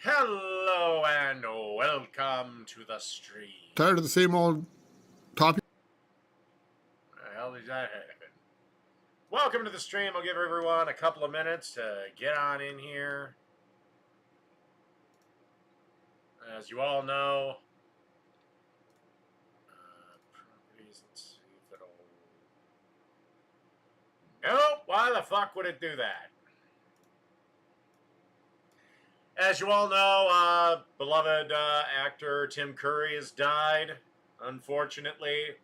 Hello and welcome to the stream. Tired of the same old topic? What the hell did that happen? Welcome to the stream. I'll give everyone a couple of minutes to get on in here. As you all know, properties, let's see if it'll... Nope, why the fuck would it do that? As you all know, beloved actor Tim Curry has died, unfortunately.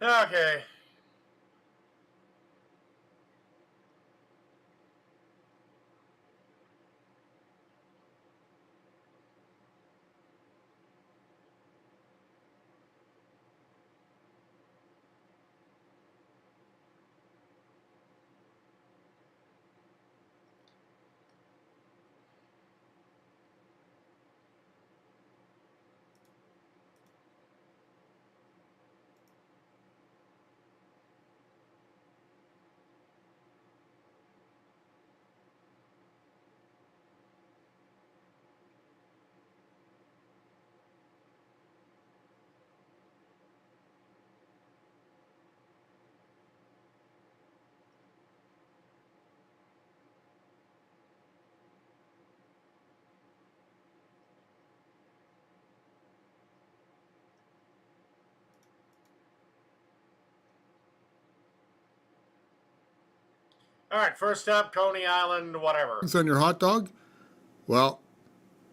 Okay. All right, first up, Coney Island, whatever. It's on your hot dog? Well,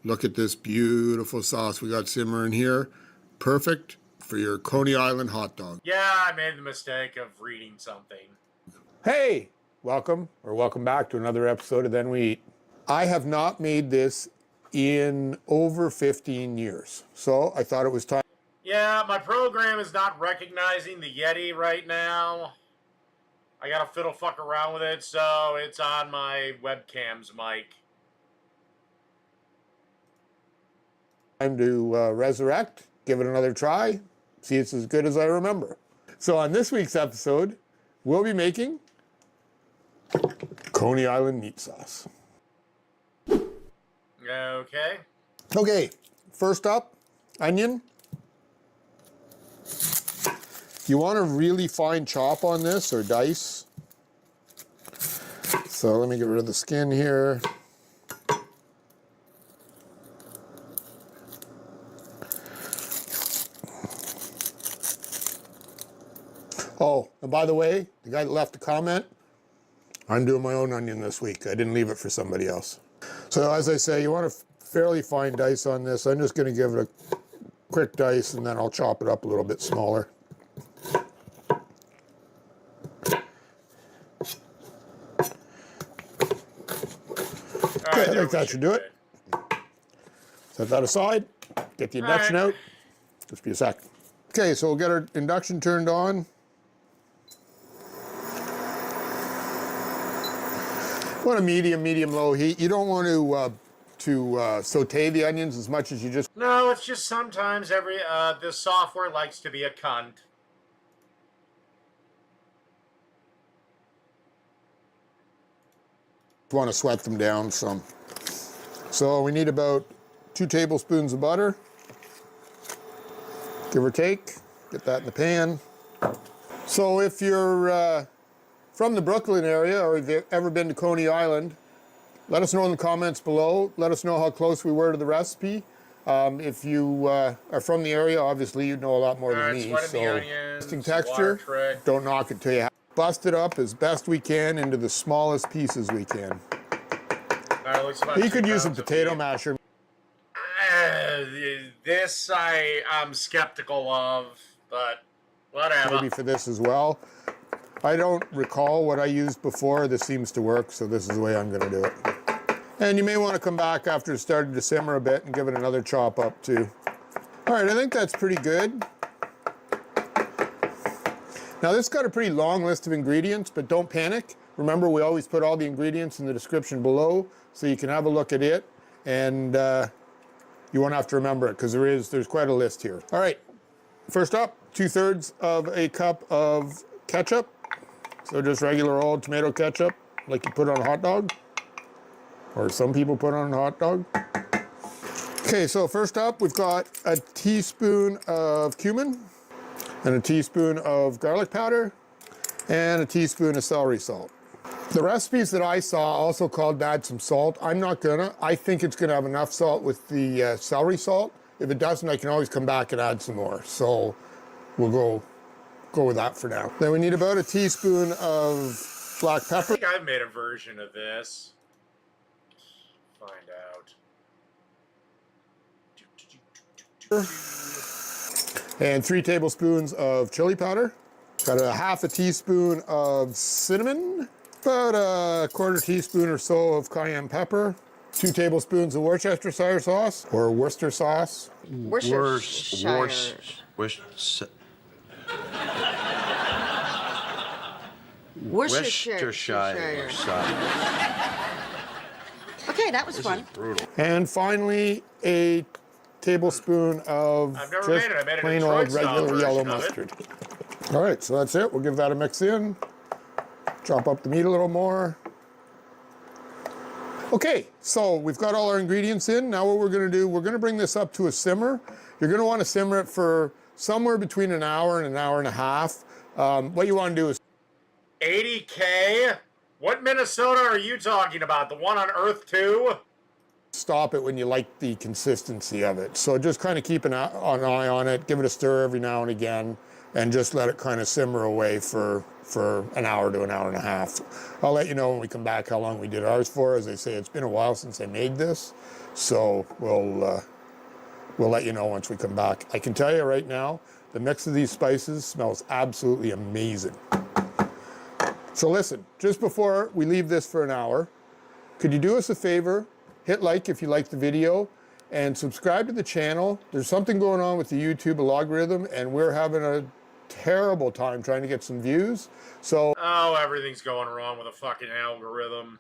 look at this beautiful sauce we got simmering here. Perfect for your Coney Island hot dog. Yeah, I made the mistake of reading something. Hey, welcome back to another episode of Then We Eat. I have not made this in over 15 years, so I thought it was time. Yeah, my program is not recognizing the Yeti right now. I gotta fiddle fuck around with it, so it's on my webcam's mic. Time to resurrect, give it another try, see it's as good as I remember. So on this week's episode, we'll be making Coney Island meat sauce. Okay. Okay, first up, onion. You want a really fine chop on this or dice. So let me get rid of the skin here. Oh, and by the way, the guy that left a comment, I'm doing my own onion this week. I didn't leave it for somebody else. So as I say, you want a fairly fine dice on this. I'm just going to give it a quick dice and then I'll chop it up a little bit smaller. Okay, I think that should do it. Set that aside, get the induction out. Just be a sec. Okay, so we'll get our induction turned on. Want a medium-low heat. You don't want to saute the onions as much as you just... No, it's just sometimes the software likes to be a cunt. Want to sweat them down some. So we need about 2 tablespoons of butter, give or take. Get that in the pan. So if you're from the Brooklyn area or if you've ever been to Coney Island, let us know in the comments below. Let us know how close we were to the recipe. If you are from the area, obviously you know a lot more than me. So interesting texture, don't knock it till you have. Bust it up as best we can into the smallest pieces we can. You could use a potato masher. This I'm skeptical of, but whatever. Maybe for this as well. I don't recall what I used before. This seems to work, so this is the way I'm going to do it. And you may want to come back after it started to simmer a bit and give it another chop up too. All right, I think that's pretty good. Now this got a pretty long list of ingredients, but don't panic. Remember, we always put all the ingredients in the description below, so you can have a look at it, and you won't have to remember it because there's quite a list here. All right, first up, 2/3 of a cup of ketchup. So just regular old tomato ketchup, like you put on a hot dog, or some people put on a hot dog. Okay, so first up, we've got a teaspoon of cumin, and a teaspoon of garlic powder, and a teaspoon of celery salt. The recipes that I saw also called to add some salt. I'm not gonna. I think it's gonna have enough salt with the celery salt. If it doesn't, I can always come back and add some more. So we'll go with that for now. Then we need about a teaspoon of black pepper. I think I've made a version of this. Find out. And 3 tablespoons of chili powder. Got a half a teaspoon of cinnamon. About a 1/4 teaspoon or so of cayenne pepper. 2 tablespoons of Worcestershire sauce or Worcester sauce. Worcestershire. Worcestershire sauce. Okay, that was fun. Brutal. And finally, a tablespoon of I've never just made it. I made it in plain Detroit old style regular yellow version of it. mustard. All right, so that's it. We'll give that a mix in. Chop up the meat a little more. Okay, so we've got all our ingredients in. Now what we're gonna do, we're gonna bring this up to a simmer. You're gonna wanna simmer it for somewhere between an hour and an hour and a half. What you wanna do is 80K? What Minnesota are you talking about? The one on Earth 2? stop it when you like the consistency of it. So just kind of keep an eye on it, give it a stir every now and again, and just let it kind of simmer away for an hour to an hour and a half. I'll let you know when we come back how long we did ours for. As I say, it's been a while since I made this, so we'll let you know once we come back. I can tell you right now, the mix of these spices smells absolutely amazing. So listen, just before we leave this for an hour, could you do us a favor? Hit like if you like the video and subscribe to the channel. There's something going on with the YouTube algorithm, and we're having terrible time trying to get some views. So, Oh, everything's going wrong with a fucking algorithm.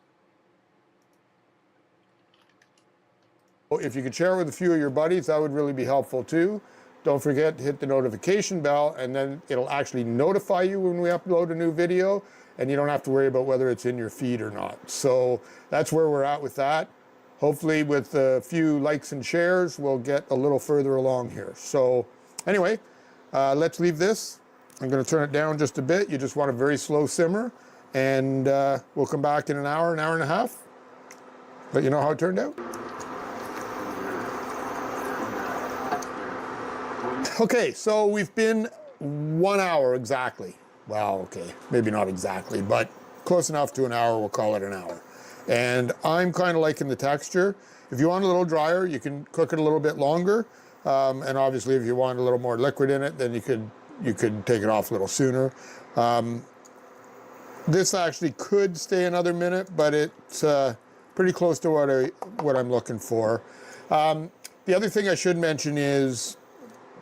if you could share with a few of your buddies, that would really be helpful too. Don't forget to hit the notification bell, and then it'll actually notify you when we upload a new video, and you don't have to worry about whether it's in your feed or not. So that's where we're at with that. Hopefully with a few likes and shares, we'll get a little further along here. So anyway, let's leave this. I'm going to turn it down just a bit. You just want a very slow simmer, and we'll come back in an hour and a half. Let you know how it turned out. Okay, so we've been 1 hour exactly. Well, okay, maybe not exactly, but close enough to an hour, we'll call it an hour. And I'm kind of liking the texture. If you want a little drier, you can cook it a little bit longer. And obviously, if you want a little more liquid in it, then you could take it off a little sooner. This actually could stay another minute, but it's pretty close to what I'm looking for. The other thing I should mention is,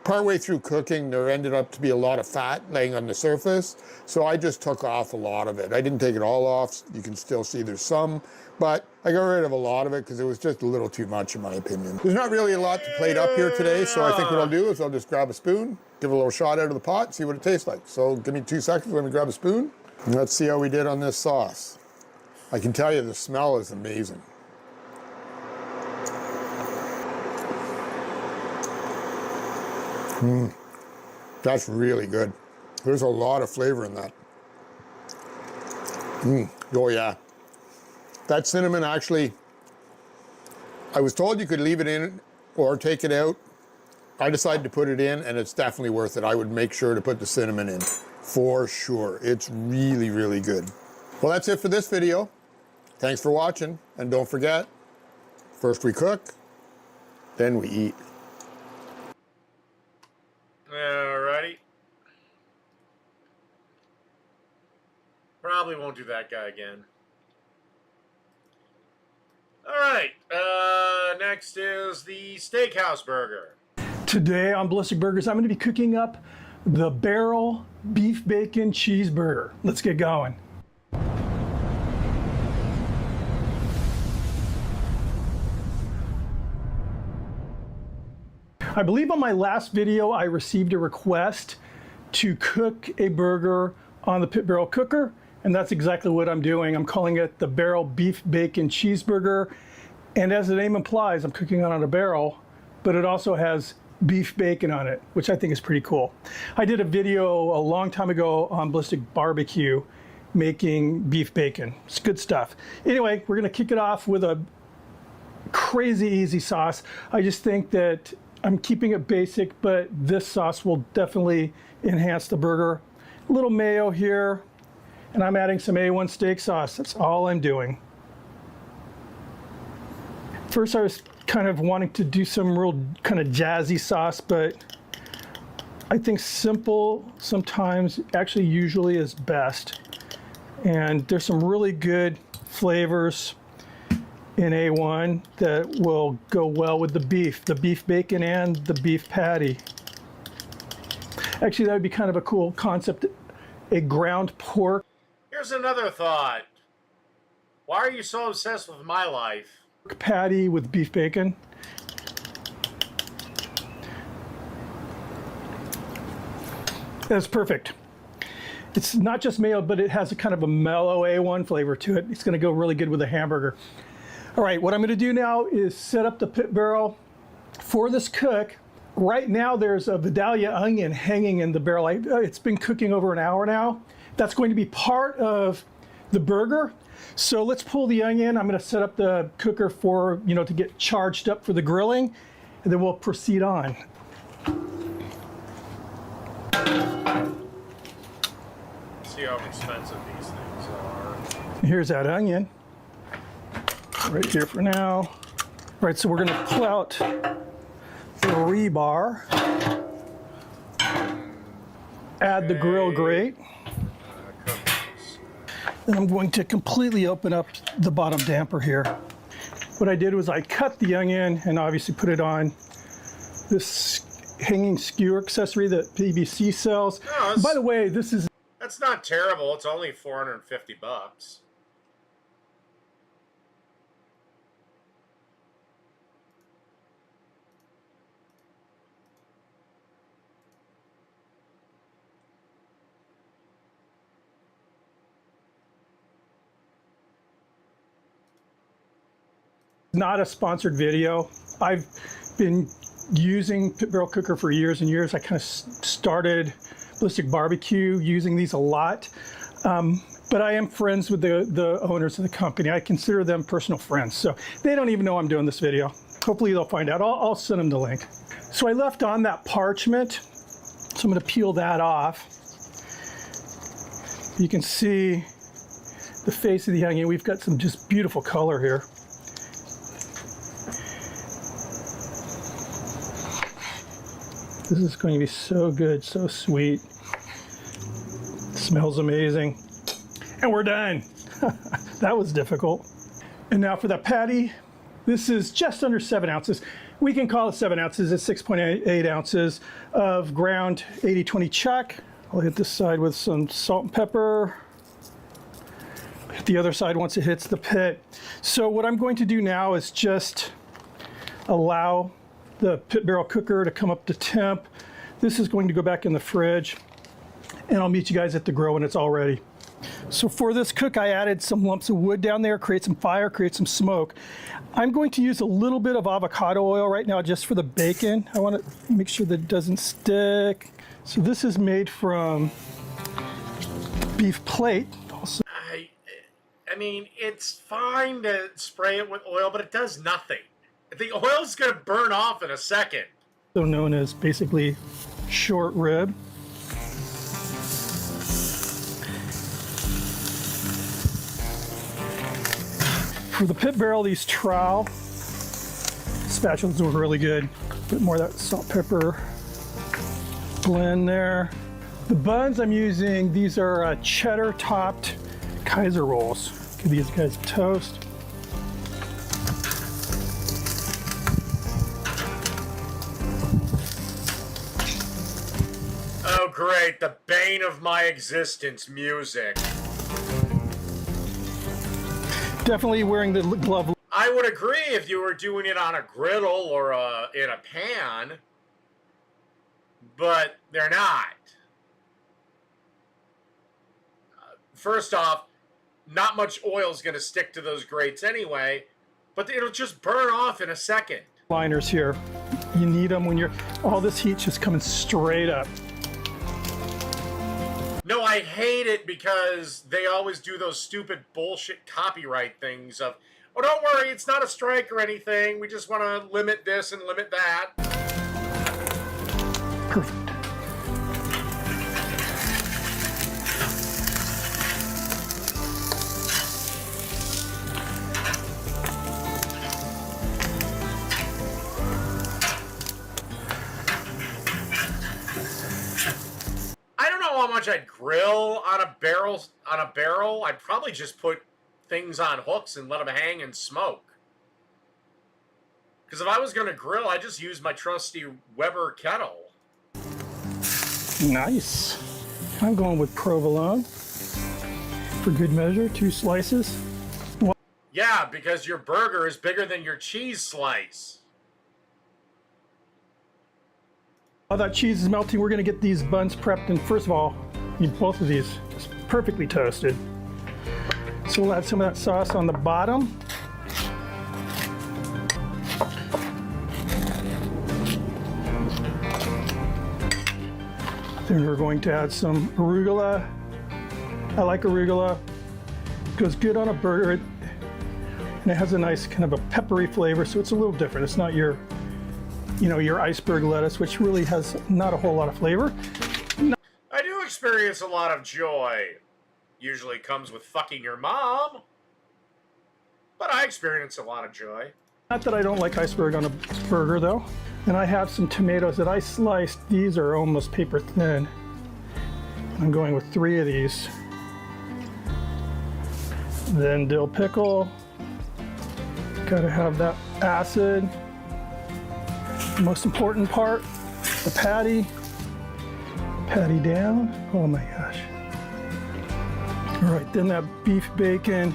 partway through cooking, there ended up to be a lot of fat laying on the surface, so I just took off a lot of it. I didn't take it all off. You can still see there's some, but I got rid of a lot of it because it was just a little too much in my opinion. There's not really a lot to plate up here today, so I think what I'll do is I'll just grab a spoon, give it a little shot out of the pot, see what it tastes like. So give me 2 seconds, let me grab a spoon, and let's see how we did on this sauce. I can tell you the smell is amazing. That's really good. There's a lot of flavor in that. Oh yeah. That cinnamon actually, I was told you could leave it in or take it out. I decided to put it in, and it's definitely worth it. I would make sure to put the cinnamon in for sure. It's really, really good. Well, that's it for this video. Thanks for watching, and don't forget, first we cook, then we eat. Alrighty. Probably won't do that guy again. Alright, next is the steakhouse burger. Today on Ballistic Burgers, I'm going to be cooking up the barrel beef bacon cheeseburger. Let's get going. I believe on my last video I received a request to cook a burger on the pit barrel cooker, and that's exactly what I'm doing. I'm calling it the barrel beef bacon cheeseburger, and as the name implies, I'm cooking it on a barrel, but it also has beef bacon on it, which I think is pretty cool. I did a video a long time ago on Ballistic Barbecue making beef bacon. It's good stuff. Anyway, we're gonna kick it off with a crazy easy sauce. I just think that I'm keeping it basic, but this sauce will definitely enhance the burger. A little mayo here, and I'm adding some A1 steak sauce. That's all I'm doing. First, I was kind of wanting to do some real kind of jazzy sauce, but I think simple sometimes, actually usually is best. And there's some really good flavors in A1 that will go well with the beef bacon and the beef patty. Actually, that would be kind of a cool concept, a ground pork Here's another thought. Why are you so obsessed with my life? patty with beef bacon. That's perfect. It's not just mayo, but it has a kind of a mellow A1 flavor to it. It's gonna go really good with a hamburger. All right, what I'm gonna do now is set up the pit barrel for this cook. Right now there's a Vidalia onion hanging in the barrel. It's been cooking over an hour now. That's going to be part of the burger. So let's pull the onion. I'm gonna set up the cooker for, to get charged up for the grilling, and then we'll proceed on. See how expensive these things are. Here's that onion. Right here for now. All right, so we're gonna pull out the rebar, add the grill grate. Then I'm going to completely open up the bottom damper here. What I did was I cut the onion and obviously put it on this hanging skewer accessory that PBC sells. No, By the way, this is that's not terrible. It's only $450. not a sponsored video. I've been using pit barrel cooker for years and years. I kind of started Ballistic Barbecue using these a lot. But I am friends with the owners of the company. I consider them personal friends. So they don't even know I'm doing this video. Hopefully they'll find out. I'll send them the link. So I left on that parchment. So I'm going to peel that off. You can see the face of the onion. We've got some just beautiful color here. This is going to be so good, so sweet. Smells amazing. And we're done. That was difficult. And now for the patty. This is just under 7 ounces. We can call it 7 ounces. It's 6.8 ounces of ground 80/20 chuck. I'll hit this side with some salt and pepper. Hit the other side once it hits the pit. So what I'm going to do now is just allow the pit barrel cooker to come up to temp. This is going to go back in the fridge, and I'll meet you guys at the grill when it's all ready. So for this cook, I added some lumps of wood down there, create some fire, create some smoke. I'm going to use a little bit of avocado oil right now just for the bacon. I want to make sure that it doesn't stick. So this is made from beef plate. Also, I mean, it's fine to spray it with oil, but it does nothing. The oil's going to burn off in a second. known as basically short rib. For the pit barrel, these trowel spatulas were really good. A bit more of that salt pepper blend there. The buns I'm using, these are cheddar topped Kaiser rolls. Give these guys a toast. Oh great, the bane of my existence, music. Definitely wearing the glove. I would agree if you were doing it on a griddle or in a pan, but they're not. First off, not much oil is going to stick to those grates anyway, but it'll just burn off in a second. Liners here. You need them when you're, all this heat's just coming straight up. No, I hate it because they always do those stupid bullshit copyright things of, oh, don't worry, it's not a strike or anything. We just want to limit this and limit that. Perfect. I don't know how much I'd grill on a barrel. I'd probably just put things on hooks and let them hang and smoke. Because if I was going to grill, I'd just use my trusty Weber kettle. Nice. I'm going with provolone for good measure, 2 slices. Yeah, because your burger is bigger than your cheese slice. While that cheese is melting, we're going to get these buns prepped. And first of all, need both of these just perfectly toasted. So we'll add some of that sauce on the bottom. Then we're going to add some arugula. I like arugula. It goes good on a burger. And it has a nice kind of a peppery flavor, so it's a little different. It's not your, you know, your iceberg lettuce, which really has not a whole lot of flavor. I do experience a lot of joy. Usually comes with fucking your mom. But I experience a lot of joy. Not that I don't like iceberg on a burger, though. And I have some tomatoes that I sliced. These are almost paper thin. I'm going with 3 of these. Then dill pickle. Gotta have that acid. The most important part. the patty down. Oh my gosh. All right, then that beef bacon.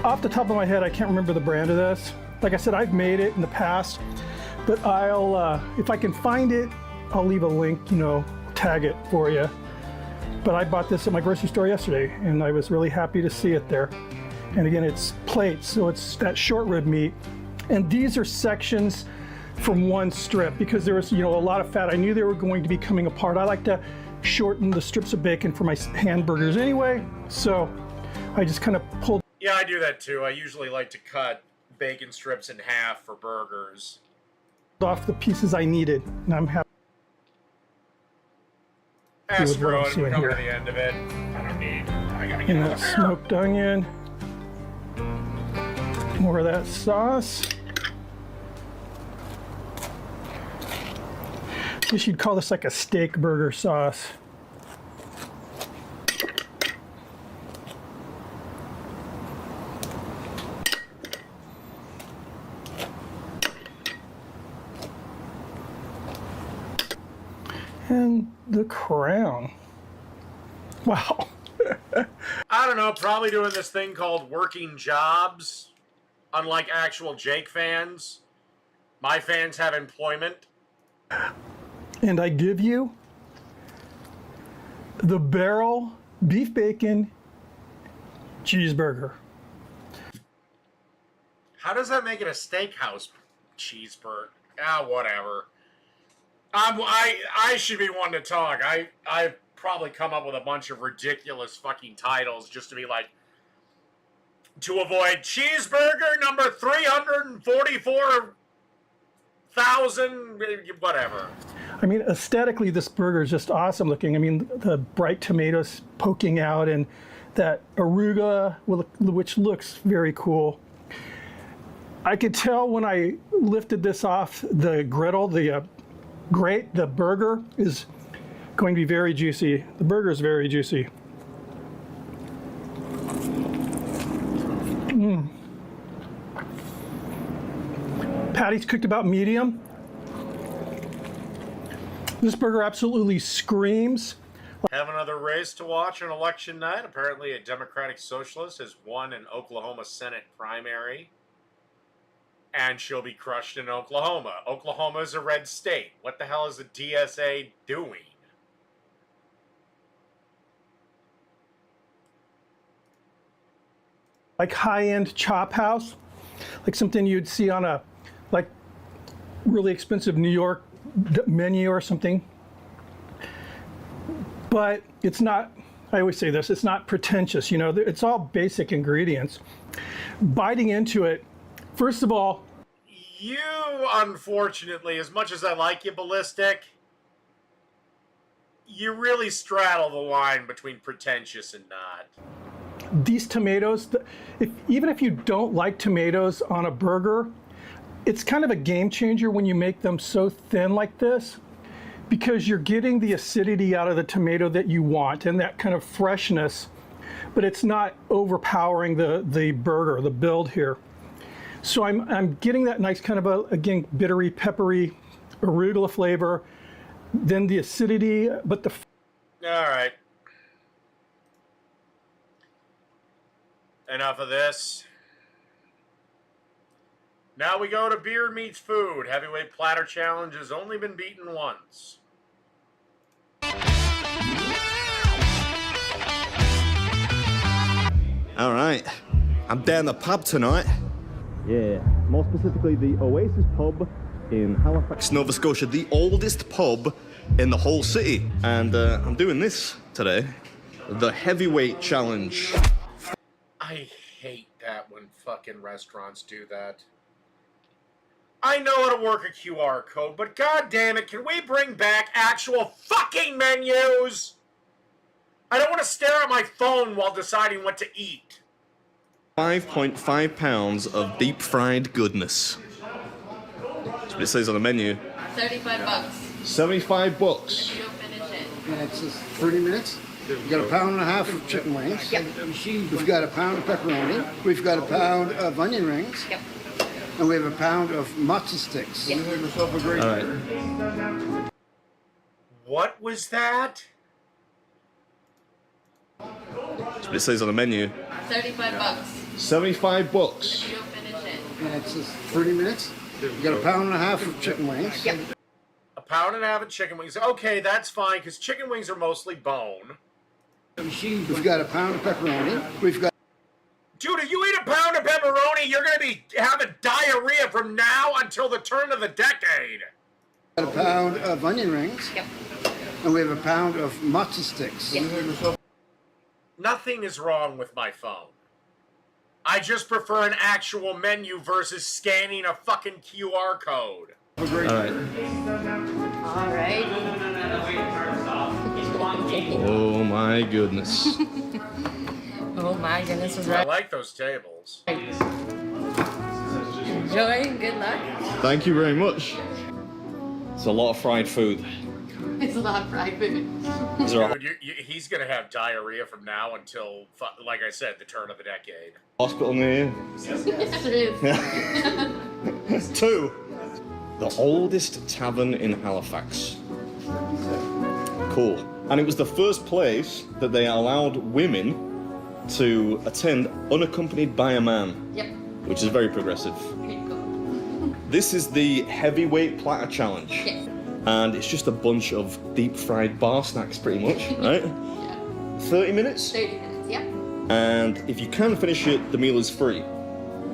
Off the top of my head, I can't remember the brand of this. Like I said, I've made it in the past, but I'll, if I can find it, I'll leave a link, you know, tag it for you. But I bought this at my grocery store yesterday, and I was really happy to see it there. And again, it's plates, so it's that short rib meat. And these are sections from one strip because there was, you know, a lot of fat. I knew they were going to be coming apart. I like to shorten the strips of bacon for my hamburgers anyway, so I just kind of pulled. Yeah, I do that too. I usually like to cut bacon strips in half for burgers. Off the pieces I needed, and I'm happy. Screw it. We're coming to the end of it. I don't need. I gotta get And out that of here. smoked onion. More of that sauce. I guess you'd call this like a steak burger sauce. And the crown. Wow. I don't know, probably doing this thing called working jobs. Unlike actual Jake fans, my fans have employment. And I give you the barrel beef bacon cheeseburger. How does that make it a steakhouse cheeseburger? Ah, whatever. I should be one to talk. I've probably come up with a bunch of ridiculous fucking titles just to be like, to avoid cheeseburger number 344,000, whatever. I mean, aesthetically, this burger is just awesome looking. I mean, the bright tomatoes poking out and that arugula, which looks very cool. I could tell when I lifted this off the griddle, the grate, the burger is going to be very juicy. The burger is very juicy. Patty's cooked about medium. This burger absolutely screams. Have another race to watch on election night. Apparently a Democratic Socialist has won an Oklahoma Senate primary. And she'll be crushed in Oklahoma. Oklahoma is a red state. What the hell is the DSA doing? Like high-end chop house, like something you'd see on a like really expensive New York menu or something. But it's not, I always say this, it's not pretentious, you know, it's all basic ingredients. Biting into it, first of all, You, unfortunately, as much as I like you, Ballistic, you really straddle the line between pretentious and not. these tomatoes, even if you don't like tomatoes on a burger, it's kind of a game changer when you make them so thin like this, because you're getting the acidity out of the tomato that you want and that kind of freshness, but it's not overpowering the burger, the build here. So I'm getting that nice kind of again, bittery, peppery arugula flavor, then the acidity, but the... All right. Enough of this. Now we go to Beer Meets Food. Heavyweight Platter Challenge has only been beaten once. All right, I'm down the pub tonight. Yeah, more specifically the Oasis Pub in Halifax, Nova Scotia, the oldest pub in the whole city. And I'm doing this today, the Heavyweight Challenge. I hate that when fucking restaurants do that. I know how to work a QR code, but god damn it, can we bring back actual fucking menus? I don't want to stare at my phone while deciding what to eat. 5.5 pounds of deep fried goodness. That's what it says on the menu. 35 bucks. 75 bucks. You'll finish it. And it's 30 minutes. We've got a pound and a half of chicken wings. Yep. We've got a pound of pepperoni. We've got a pound of onion rings. Yep. And we have a pound of matzo sticks. Yeah. All right. What was that? That's what it says on the menu. $35. 75 bucks. You'll finish it. And it's just 30 minutes. We got a pound and a half of chicken wings. Yep. A pound and a half of chicken wings. Okay, that's fine, because chicken wings are mostly bone. We've got a pound of pepperoni. We've got Dude, if you eat a pound of pepperoni, you're going to be having diarrhea from now until the turn of the decade. a pound of onion rings. Yep. And we have a pound of matzo sticks. Yep. Nothing is wrong with my phone. I just prefer an actual menu versus scanning a fucking QR code. All right. All right. Oh my goodness. Oh my goodness, was I right. like those tables. Enjoy. Good luck. Thank you very much. It's a lot of fried food. It's a lot of fried food. Is there a Dude, he's going to have diarrhea from now until, like I said, the turn of the decade. hospital near you? Yes, there is. Two. The oldest tavern in Halifax. Cool. And it was the first place that they allowed women to attend unaccompanied by a man. Yep. Which is very progressive. Pretty cool. This is the heavyweight platter challenge. Yes. And it's just a bunch of deep fried bar snacks pretty much, right? Yeah. 30 minutes? 30 minutes, yep. And if you can finish it, the meal is free.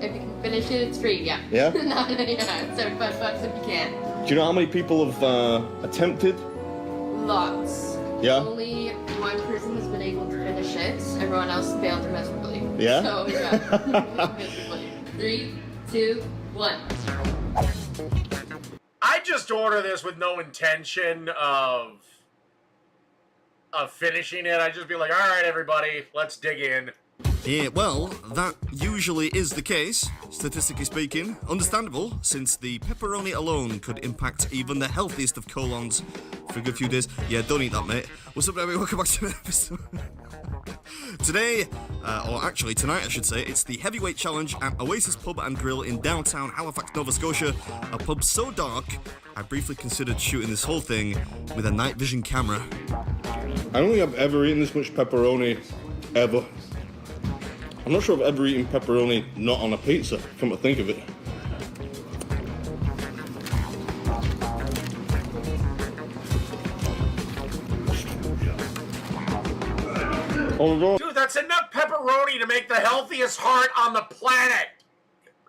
If you can finish it, it's free, yeah. Yeah? No, yeah, $75 if you can. Do you know how many people have attempted? Lots. Yeah? Only one person has been able to finish it. Everyone else failed miserably. Yeah? So, yeah. Miserably. 3, 2, 1. I just order this with no intention of finishing it. I just be like, all right, everybody, let's dig in. Yeah, well, that usually is the case, statistically speaking. Understandable, since the pepperoni alone could impact even the healthiest of colons for a good few days. Yeah, don't eat that, mate. What's up, everybody? Welcome back to the episode. Today, or actually tonight, I should say, it's the heavyweight challenge at Oasis Pub and Grill in downtown Halifax, Nova Scotia. A pub so dark, I briefly considered shooting this whole thing with a night vision camera. I don't think I've ever eaten this much pepperoni, ever. I'm not sure I've ever eaten pepperoni not on a pizza, come to think of it. Oh my god. Dude, that's enough pepperoni to make the healthiest heart on the planet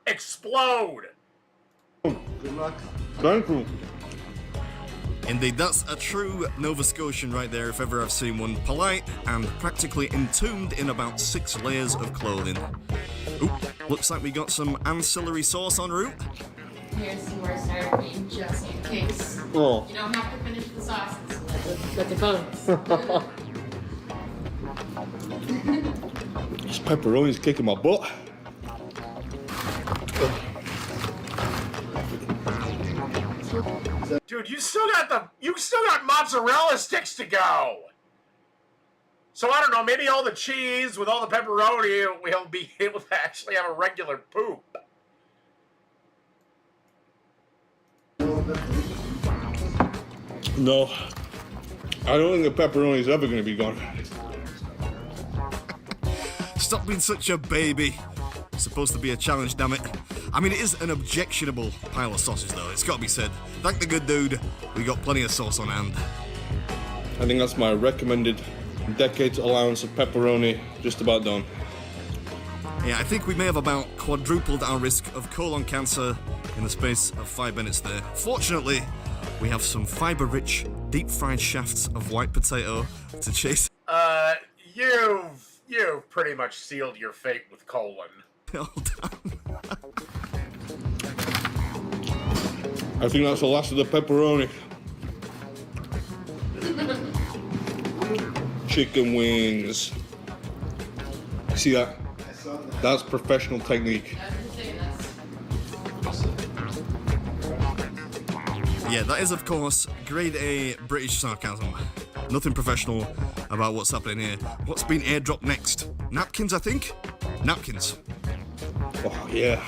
explode. Good luck. Thank you. Indeed, that's a true Nova Scotian right there, if ever I've seen one. Polite and practically entombed in about 6 layers of clothing. Oop, looks like we got some ancillary sauce en route. Here's some more sour cream just in case. Oh. You don't have to finish the sauce with the bones. This pepperoni's kicking my butt. Dude, you still got mozzarella sticks to go. So I don't know, maybe all the cheese with all the pepperoni will be able to actually have a regular poop. No, I don't think the pepperoni's ever going to be gone. Stop being such a baby. It's supposed to be a challenge, damn it. I mean, it is an objectionable pile of sausage, though. It's got to be said. Thank the good dude. We got plenty of sauce on hand. I think that's my recommended decade's allowance of pepperoni. Just about done. Yeah, I think we may have about quadrupled our risk of colon cancer in the space of 5 minutes there. Fortunately, we have some fiber-rich, deep-fried shafts of white potato to chase. You've pretty much sealed your fate with colon. I think that's the last of the pepperoni. Chicken wings. See that? That's professional technique. Yeah, that is, of course, grade A British sarcasm. Nothing professional about what's happening here. What's been airdropped next? Napkins, I think? Napkins. Oh, yeah.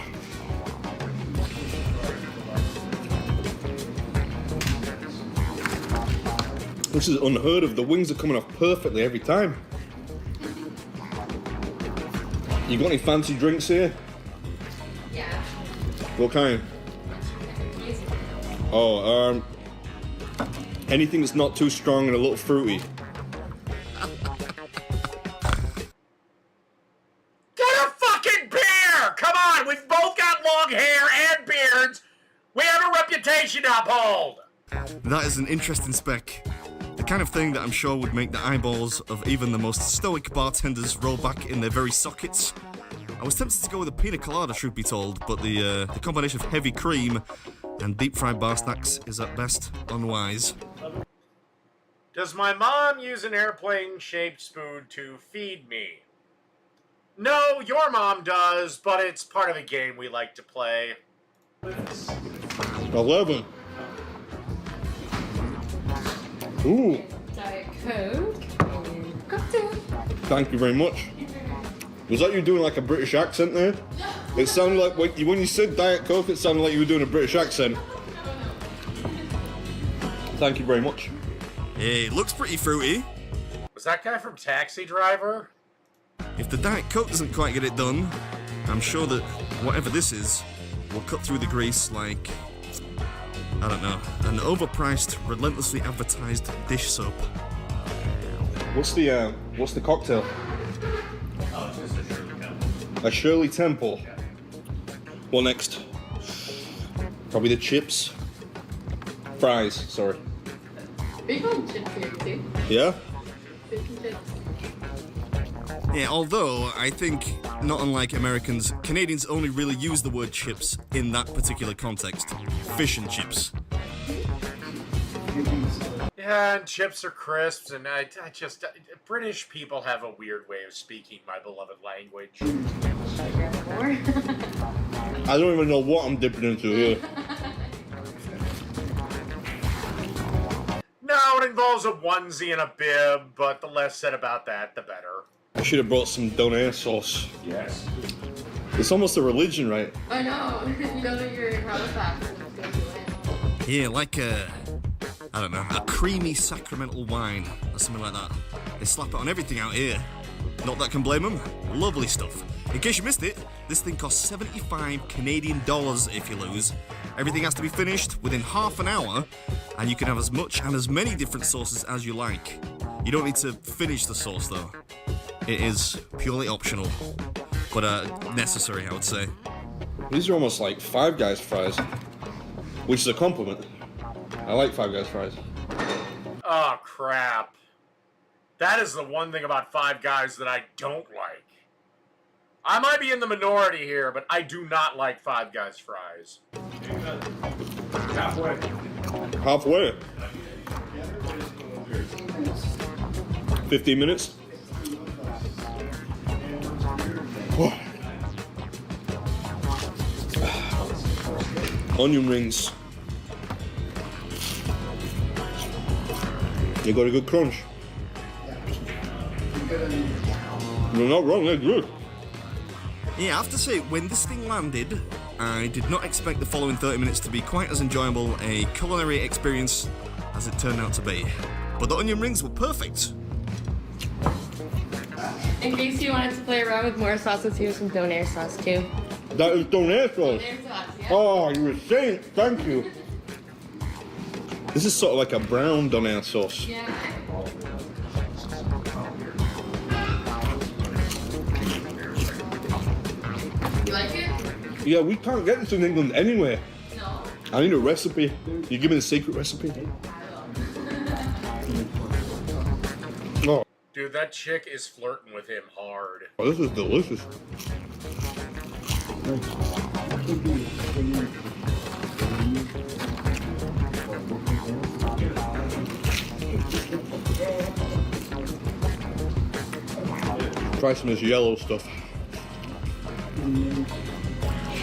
This is unheard of. The wings are coming off perfectly every time. You got any fancy drinks here? Yeah. What kind? Oh, anything that's not too strong and a little fruity. Get a fucking beer! Come on, we've both got long hair and beards. We have a reputation to uphold. That is an interesting spec. The kind of thing that I'm sure would make the eyeballs of even the most stoic bartenders roll back in their very sockets. I was tempted to go with a pina colada, truth be told, but the combination of heavy cream and deep fried bar snacks is at best unwise. Does my mom use an airplane-shaped spoon to feed me? No, your mom does, but it's part of a game we like to play. 11. Ooh. Diet Coke and cocktail. Thank you very much. Was that you doing like a British accent there? It sounded like when you said Diet Coke, it sounded like you were doing a British accent. Thank you very much. Hey, looks pretty fruity. Was that guy from Taxi Driver? If the Diet Coke doesn't quite get it done, I'm sure that whatever this is will cut through the grease like, I don't know, an overpriced, relentlessly advertised dish soap. What's the cocktail? A Shirley Temple. What next? Probably the chips. Fries, sorry. Big old chip here too. Yeah? Fish and chips. Yeah, although I think, not unlike Americans, Canadians only really use the word chips in that particular context. Fish and chips. Yeah, and chips are crisps, and I just... British people have a weird way of speaking my beloved language. I don't even know what I'm dipping into here. No, it involves a onesie and a bib, but the less said about that, the better. I should have brought some donair sauce. Yes. It's almost a religion, right? I know. You know that you're in Halifax and it's going to win. Yeah, like a creamy sacramental wine, or something like that. They slap it on everything out here. Not that I can blame them. Lovely stuff. In case you missed it, this thing costs 75 Canadian dollars if you lose. Everything has to be finished within half an hour, and you can have as much and as many different sauces as you like. You don't need to finish the sauce though. It is purely optional, but necessary, I would say. These are almost like Five Guys fries, which is a compliment. I like Five Guys fries. Oh, crap. That is the one thing about Five Guys that I don't like. I might be in the minority here, but I do not like Five Guys fries. Halfway. Halfway. 15 minutes. Onion rings. You got a good crunch. You're not wrong, they're good. Yeah, I have to say, when this thing landed, I did not expect the following 30 minutes to be quite as enjoyable a culinary experience as it turned out to be. But the onion rings were perfect. In case you wanted to play around with more sauces, here's some donair sauce too. That is donair sauce. Donair sauce, yeah. Oh, you were saying, thank you. This is sort of like a brown donair sauce. Yeah. You like it? Yeah, we can't get this in England anywhere. No. I need a recipe. You give me the secret recipe. Oh, Dude, that chick is flirting with him hard. oh, this is delicious. Try some of this yellow stuff.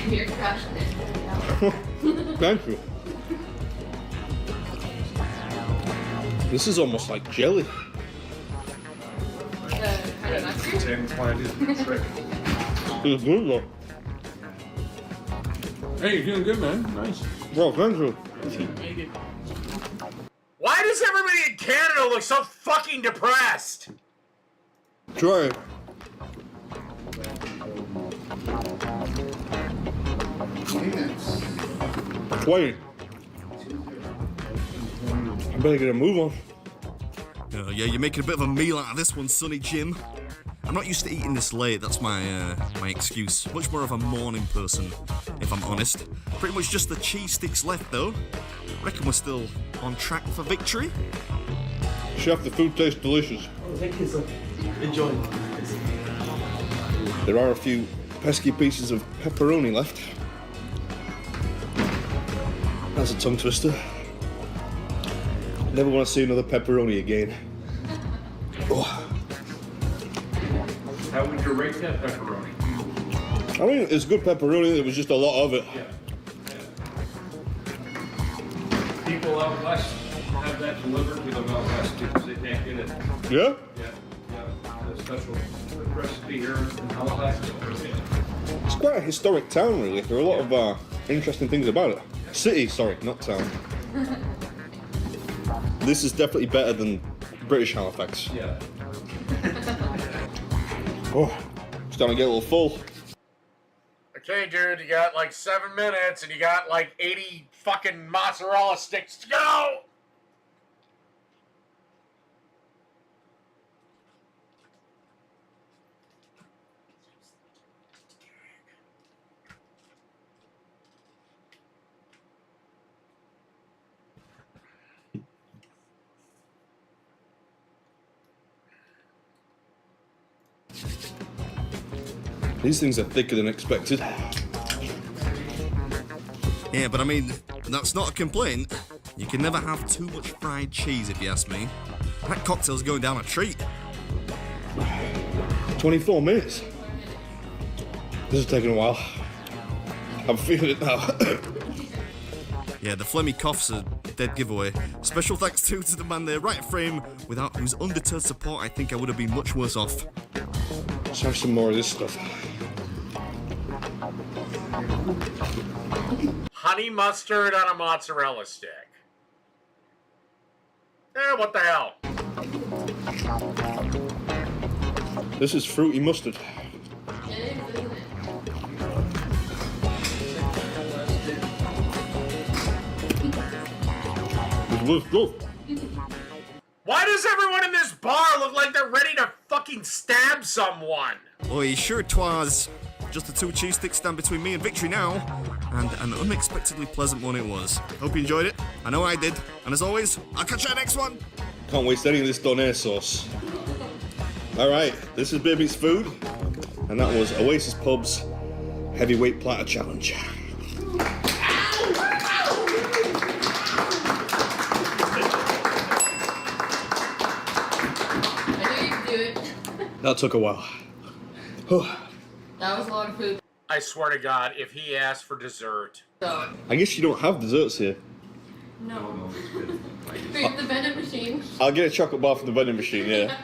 You're crushing it. Thank you. This is almost like jelly. It's good though. Hey, you're doing good, man. Nice. Well, thank you. Why does everybody in Canada look so fucking depressed? Try it. Wait. I better get a move on. Yeah, you're making a bit of a meal out of this one, Sonny Jim. I'm not used to eating this late, that's my excuse. Much more of a morning person, if I'm honest. Pretty much just the cheese sticks left, though. Reckon we're still on track for victory. Chef, the food tastes delicious. Thank you, sir. Enjoy. There are a few pesky pieces of pepperoni left. That's a tongue twister. Never want to see another pepperoni again. Oh. How would you rate that pepperoni? I mean, it's good pepperoni, there was just a lot of it. Yeah. People out west have that delivered to them out west because they can't get it. Yeah? Yeah. The special recipe here in Halifax. It's quite a historic town, really. There are a lot of interesting things about it. City, sorry, not town. This is definitely better than British Halifax. Yeah. Oh, starting to get a little full. Okay, dude, you got like 7 minutes and you got like 80 fucking mozzarella sticks to go! These things are thicker than expected. Yeah, but I mean, that's not a complaint. You can never have too much fried cheese, if you ask me. That cocktail's going down a treat. 24 minutes. This is taking a while. I'm feeling it now. Yeah, the phlegmy cough's a dead giveaway. Special thanks too to the man there, right frame, without whose undeterred support I think I would have been much worse off. Let's have some more of this stuff. Honey mustard on a mozzarella stick. What the hell? This is fruity mustard. This was good. Why does everyone in this bar look like they're ready to fucking stab someone? Oi, sure twas. Just the 2 cheese sticks stand between me and victory now, and an unexpectedly pleasant one it was. Hope you enjoyed it. I know I did. And as always, I'll catch you next one. Can't waste any of this donair sauce. Alright, this is Baby's Food, and that was Oasis Pub's Heavyweight Platter Challenge. That took a while. That was a lot of food. I swear to God, if he asked for dessert. So, I guess you don't have desserts here. no. Wait, the vending machine. I'll get a chocolate bar from the vending machine, yeah.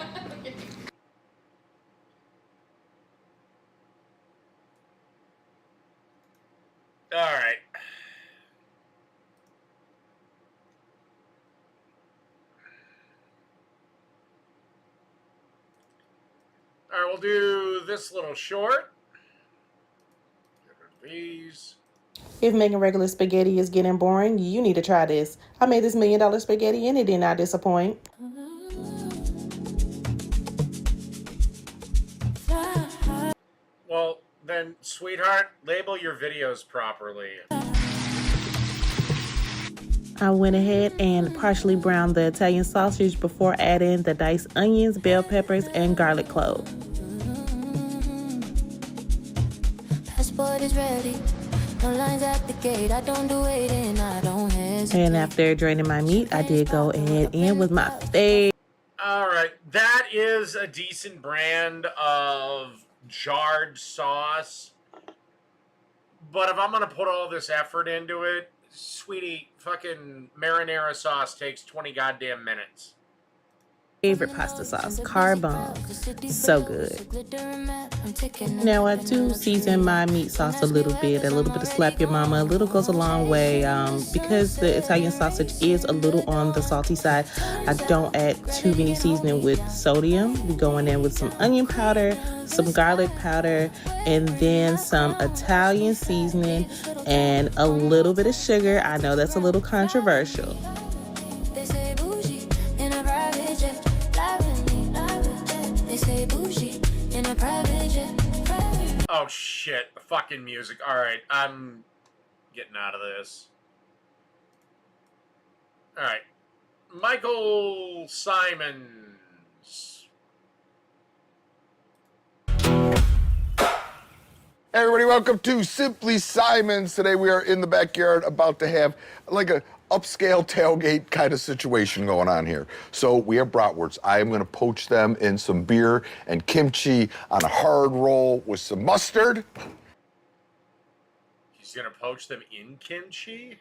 Alright. Alright, we'll do this little short. Get rid of these. If making regular spaghetti is getting boring, you need to try this. I made this $1 million spaghetti and it did not disappoint. Well, then, sweetheart, label your videos properly. I went ahead and partially browned the Italian sausage before adding the diced onions, bell peppers, and garlic cloves. Passport is ready. No lines at the gate. I don't do waiting. I don't hesitate. And after draining my meat, I did go ahead and with my steak. Alright, that is a decent brand of jarred sauce. But if I'm going to put all this effort into it, sweetie, fucking marinara sauce takes 20 goddamn minutes. favorite pasta sauce, carbone. So good. Now I do season my meat sauce a little bit of slap your mama. A little goes a long way. Because the Italian sausage is a little on the salty side, I don't add too many seasoning with sodium. We go in there with some onion powder, some garlic powder, and then some Italian seasoning and a little bit of sugar. I know that's a little controversial. Oh shit, the fucking music. Alright, I'm getting out of this. Alright. Michael Simons. Hey everybody, welcome to Simply Simons. Today we are in the backyard about to have like a upscale tailgate kind of situation going on here. So we have bratwursts. I am gonna poach them in some beer and kimchi on a hard roll with some mustard. He's gonna poach them in kimchi?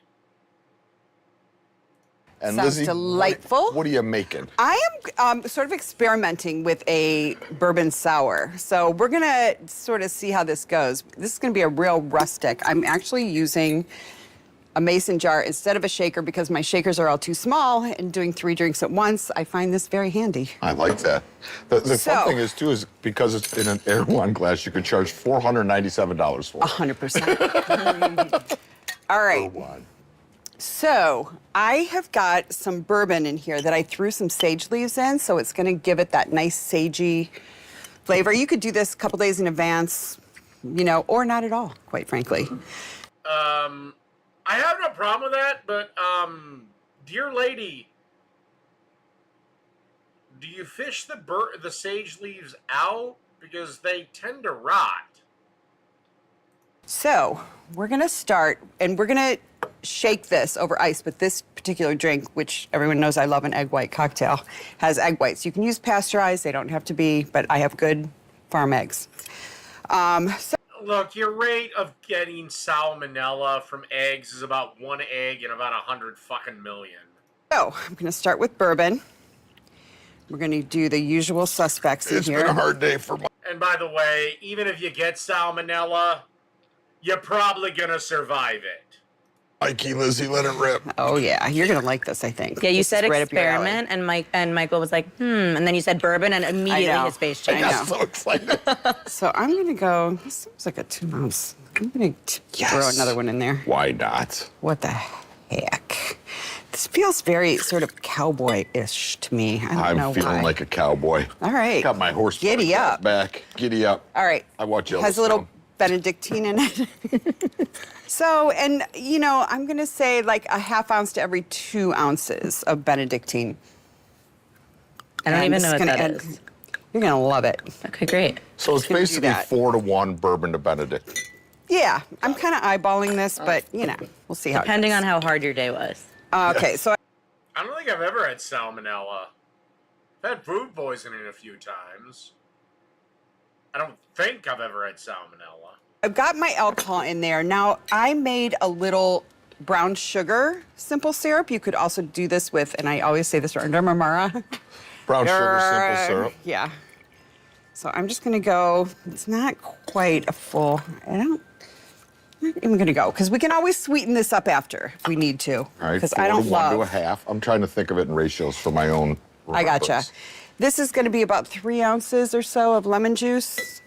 And Sounds Lizzie, delightful. What are you making? I am sort of experimenting with a bourbon sour. So we're gonna sort of see how this goes. This is gonna be a real rustic. I'm actually using a mason jar instead of a shaker because my shakers are all too small, and doing 3 drinks at once, I find this very handy. I like that. The fun thing is, too, is because it's in an air wine glass, you can charge $497 for it. 100%. All right. So I have got some bourbon in here that I threw some sage leaves in, so it's gonna give it that nice sagey flavor. You could do this a couple days in advance, you know, or not at all, quite frankly. I have no problem with that, but, dear lady, do you fish the sage leaves out? Because they tend to rot. So we're gonna start, and we're gonna shake this over ice, but this particular drink, which everyone knows I love, an egg white cocktail, has egg whites. You can use pasteurized, they don't have to be, but I have good farm eggs. Look, your rate of getting salmonella from eggs is about 1 egg in about 100 fucking million. So I'm gonna start with bourbon. We're gonna do the usual suspects in here. It's been a hard day for my... And by the way, even if you get salmonella, you're probably gonna survive it. Mikey, Lizzie, let it rip. Oh yeah, you're gonna like this, I think. Yeah, you This said is right up your alley. experiment, and Michael was like, and then you said bourbon, and immediately his face changed. I know. so excited. So I'm gonna go, this seems like a 2 ounce. I'm gonna throw another one in there. Why not? What the heck? This feels very sort of cowboy-ish to me. I don't know I'm feeling why. like a cowboy. All right. Got my horse Giddy up. back. Giddy up. All right. I watch Yellowstone. Has a little Benedictine in it. So, and you know, I'm gonna say like a ½ ounce to every 2 ounces of Benedictine. I don't And even this know what gonna that add- is. You're gonna love it. Okay, great. So it's Gonna do basically that. 4-to-1 bourbon to Benedict. Yeah, I'm kind of eyeballing this, but you know, we'll see how it Depending goes. on how hard your day was. Okay, so I don't think I've ever had salmonella. I've had food poisoning a few times. I don't think I've ever had salmonella. I've got my alcohol in there. Now, I made a little brown sugar simple syrup. You could also do this with, and I always say this, under Marmara. Brown sugar simple syrup. Yeah. So I'm just gonna go, it's not quite a full, I'm not even gonna go, because we can always sweeten this up after if we need to. All right, Because 4 I to don't 1 to a love. half. I'm trying to think of it in ratios for my own I gotcha. reference. This is gonna be about 3 ounces or so of lemon juice.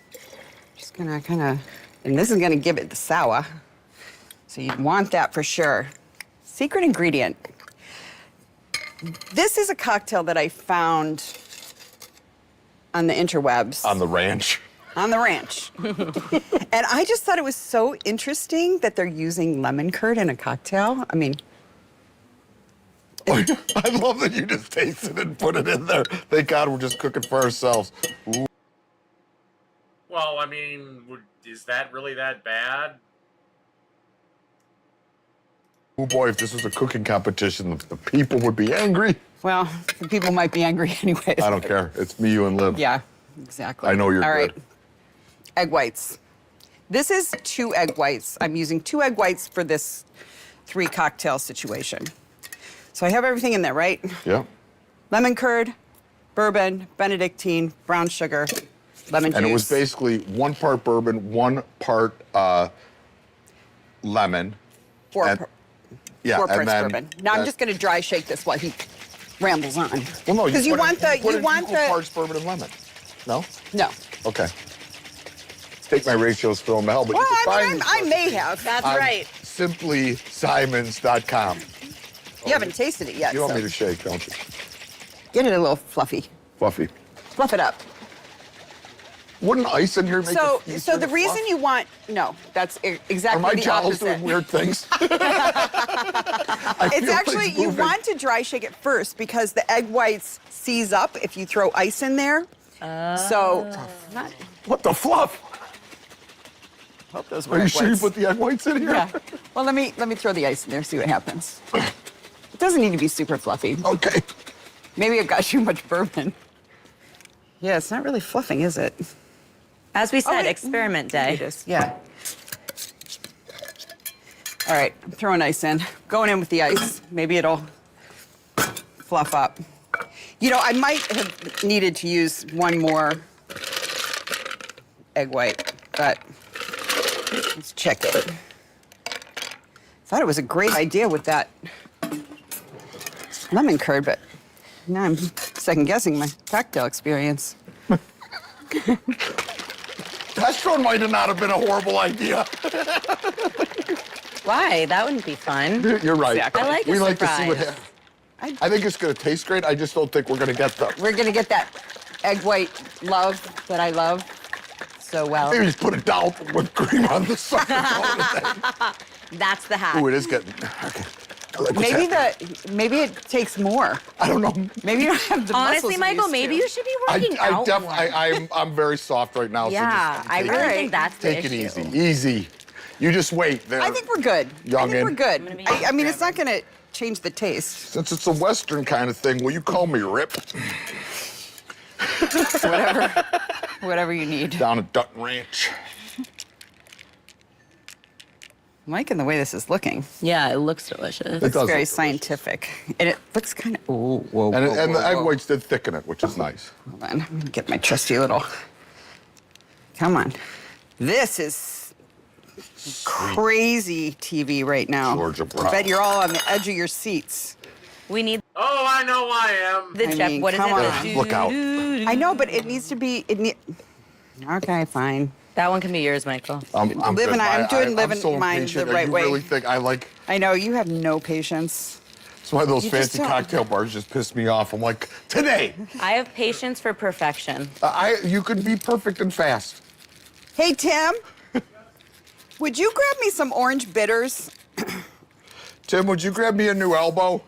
Just gonna kind of, and this is gonna give it the sour. So you'd want that for sure. Secret ingredient. This is a cocktail that I found on the interwebs. On the ranch. On the ranch. And I just thought it was so interesting that they're using lemon curd in a cocktail. I mean, I love that you just tasted it and put it in there. Thank God we're just cooking for ourselves. Ooh. Well, I mean, is that really that bad? Oh boy, if this was a cooking competition, the people would be angry. well, the people might be angry anyways. I don't care. It's me, you, and Liv. Yeah, exactly. I know you're All good. right. Egg whites. This is 2 egg whites. I'm using 2 egg whites for this 3 cocktail situation. So I have everything in there, right? Yeah. Lemon curd, bourbon, Benedictine, brown sugar, lemon juice. And it was basically 1 part bourbon, 1 part lemon. 4 and- Yeah, parts and then bourbon. Now I'm just going to dry shake this while he rambles on. Well, no, because you want the equal parts bourbon and lemon. No? No. Okay. Take my ratios, throw them to hell, but Well, you can I find mean, these I may have. That's on right. simplysimons.com. You haven't tasted it yet. You want so. me to shake, don't you? Get it a little fluffy. Fluffy. Fluff it up. Wouldn't ice in here make So, it so the reason you want that's exactly Are my the jowls opposite. doing weird things? It's actually you want to dry shake it first because the egg whites seize up if you throw ice in there. So, What the fluff? hope those Are were you egg sure you whites. put the egg whites in here? Yeah. Well, let me throw the ice in there, see what happens. It doesn't need to be super fluffy. Okay. Maybe it got too much bourbon. Yeah, it's not really fluffing, is it? As we said, wait. experiment It day. is, yeah. All right, I'm throwing ice in. Going in with the ice. Maybe it'll fluff up. You know, I might have needed to use 1 more egg white, but let's check it. Thought it was a great idea with that lemon curd, but now I'm second guessing my cocktail experience. Pestrone might have not have been a horrible idea. Why? That wouldn't be fun. You're right. Exactly. I like a We like to see what surprise. happens. I think it's going to taste great. I just don't think we're going to get the. We're gonna get that egg white love that I love so well. Maybe just put it down with cream on the side. That's the hack. Ooh, it is getting. Okay. I like what's Maybe happening. it takes more. I don't know. Maybe you don't have the muscles Honestly, you Michael, used maybe to. you should be working out more. I'm very soft right now. Yeah, so I just really think that's the take it issue. easy. Easy. You just wait there. I think we're good. I think Youngin. we're good. I mean, it's not gonna change the taste. Since it's a Western kind of thing, will you call me Rip? Whatever you need. Down at Dutton Ranch. I'm liking the way this is looking. Yeah, it looks delicious. It's does very look scientific. And it looks kind of, oh, whoa, And the egg whites did thicken it, which is nice. Hold on, I'm gonna get my trusty little, come on. This is crazy TV right now. Georgia I Brown. bet you're all on the edge of your seats. We need Oh, I know I am. the I chef. mean, What is come it? on. Look out. I know, but it needs to be, okay, fine. That one can be yours, Michael. I'm Living- good. I'm doing living so mine impatient. the right you way. really think I like... I know, you have no patience. That's why those You just fancy don't. cocktail bars just piss me off. I'm like, today, I have patience for perfection. you could be perfect and fast. Hey, Tim, would you grab me some orange bitters? Tim, would you grab me a new elbow?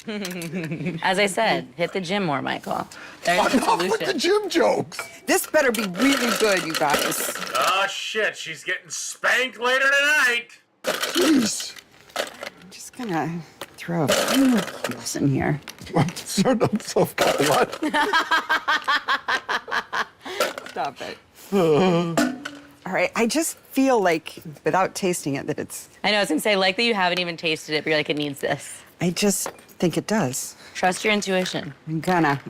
As I said, hit the gym more, Michael. There's the Enough with the solution. gym jokes. This better be really good, you guys. Oh, shit. She's getting spanked later tonight. Jeez. I'm just gonna throw a few cubes in here. I'm concerned I'm so what? Stop it. All right, I just feel like, without tasting it, that it's, I know, I was gonna say, like that you haven't even tasted it, but you're like, it needs this. I just think it does. Trust your intuition. I'm gonna.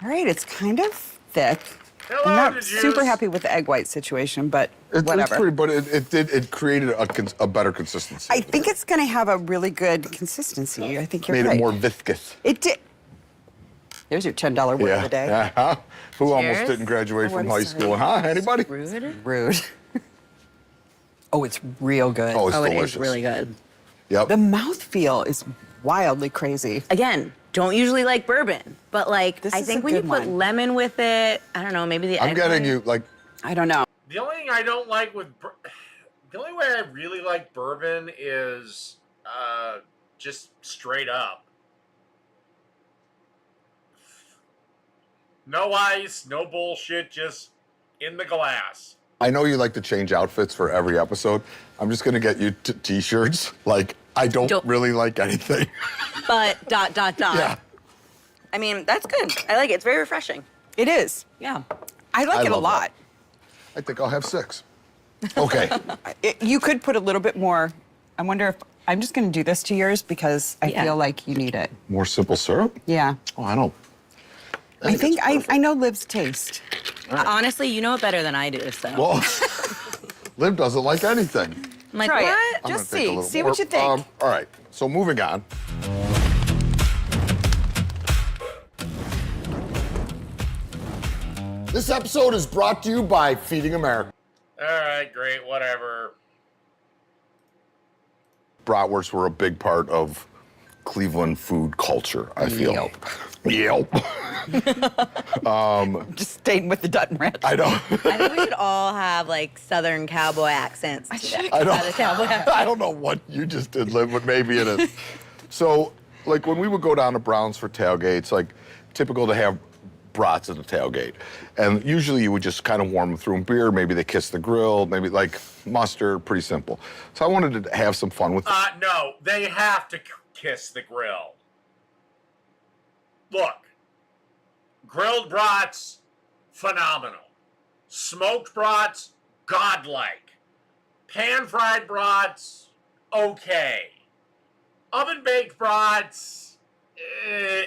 All right, it's kind of thick. Hello, I'm not the super juice. happy with the egg white situation, but It's whatever. pretty, but it created a better consistency. I think it's gonna have a really good consistency. I think you're Made right. it more viscous. It did. There's your $10 word of the day. Uh-huh. Who almost Cheers. didn't graduate Oh, from I'm high sorry. school? Huh? Anybody? Rude. Oh, it's real good. Oh, it's It delicious. is really good. Yep. The mouthfeel is wildly crazy. Again, don't usually like bourbon, but like, This I is think a when you good put one. lemon with it, I don't know, maybe the I'm egg getting white. you like. I don't know. The only thing I don't like with... The only way I really like bourbon is just straight up. No ice, no bullshit, just in the glass. I know you like to change outfits for every episode. I'm just gonna get you t-shirts. Like I don't really like anything. But ... Yeah. I mean, that's good. I like it. It's very refreshing. It is. Yeah. I like it a love lot. I think I'll have 6. Okay. You could put a little bit more. I wonder if I'm just going to do this to yours because I Yeah. feel like you need it. More simple syrup? Yeah. Oh, I don't. I think I know Liv's taste. Honestly, you know it better than I do, so. Well, Liv doesn't like anything. I'm like, Try what? it. Just see what you think. All right, so moving on. This episode is brought to you by Feeding America. All right, great, whatever. Bratwursts were a big part of Cleveland food culture, I feel. Yelp. Just staying with the Dutton Ranch. I know. I think we should all have like Southern cowboy accents. I don't know what you just did, Liv, but maybe it is. So, like when we would go down to Brown's for tailgates, like typical to have brats at the tailgate. And usually you would just kind of warm them through beer, maybe they kiss the grill, maybe like mustard, pretty simple. So I wanted to have some fun with No, they have to kiss the grill. Look, grilled brats, phenomenal. Smoked brats, godlike. Pan-fried brats, okay. Oven-baked brats,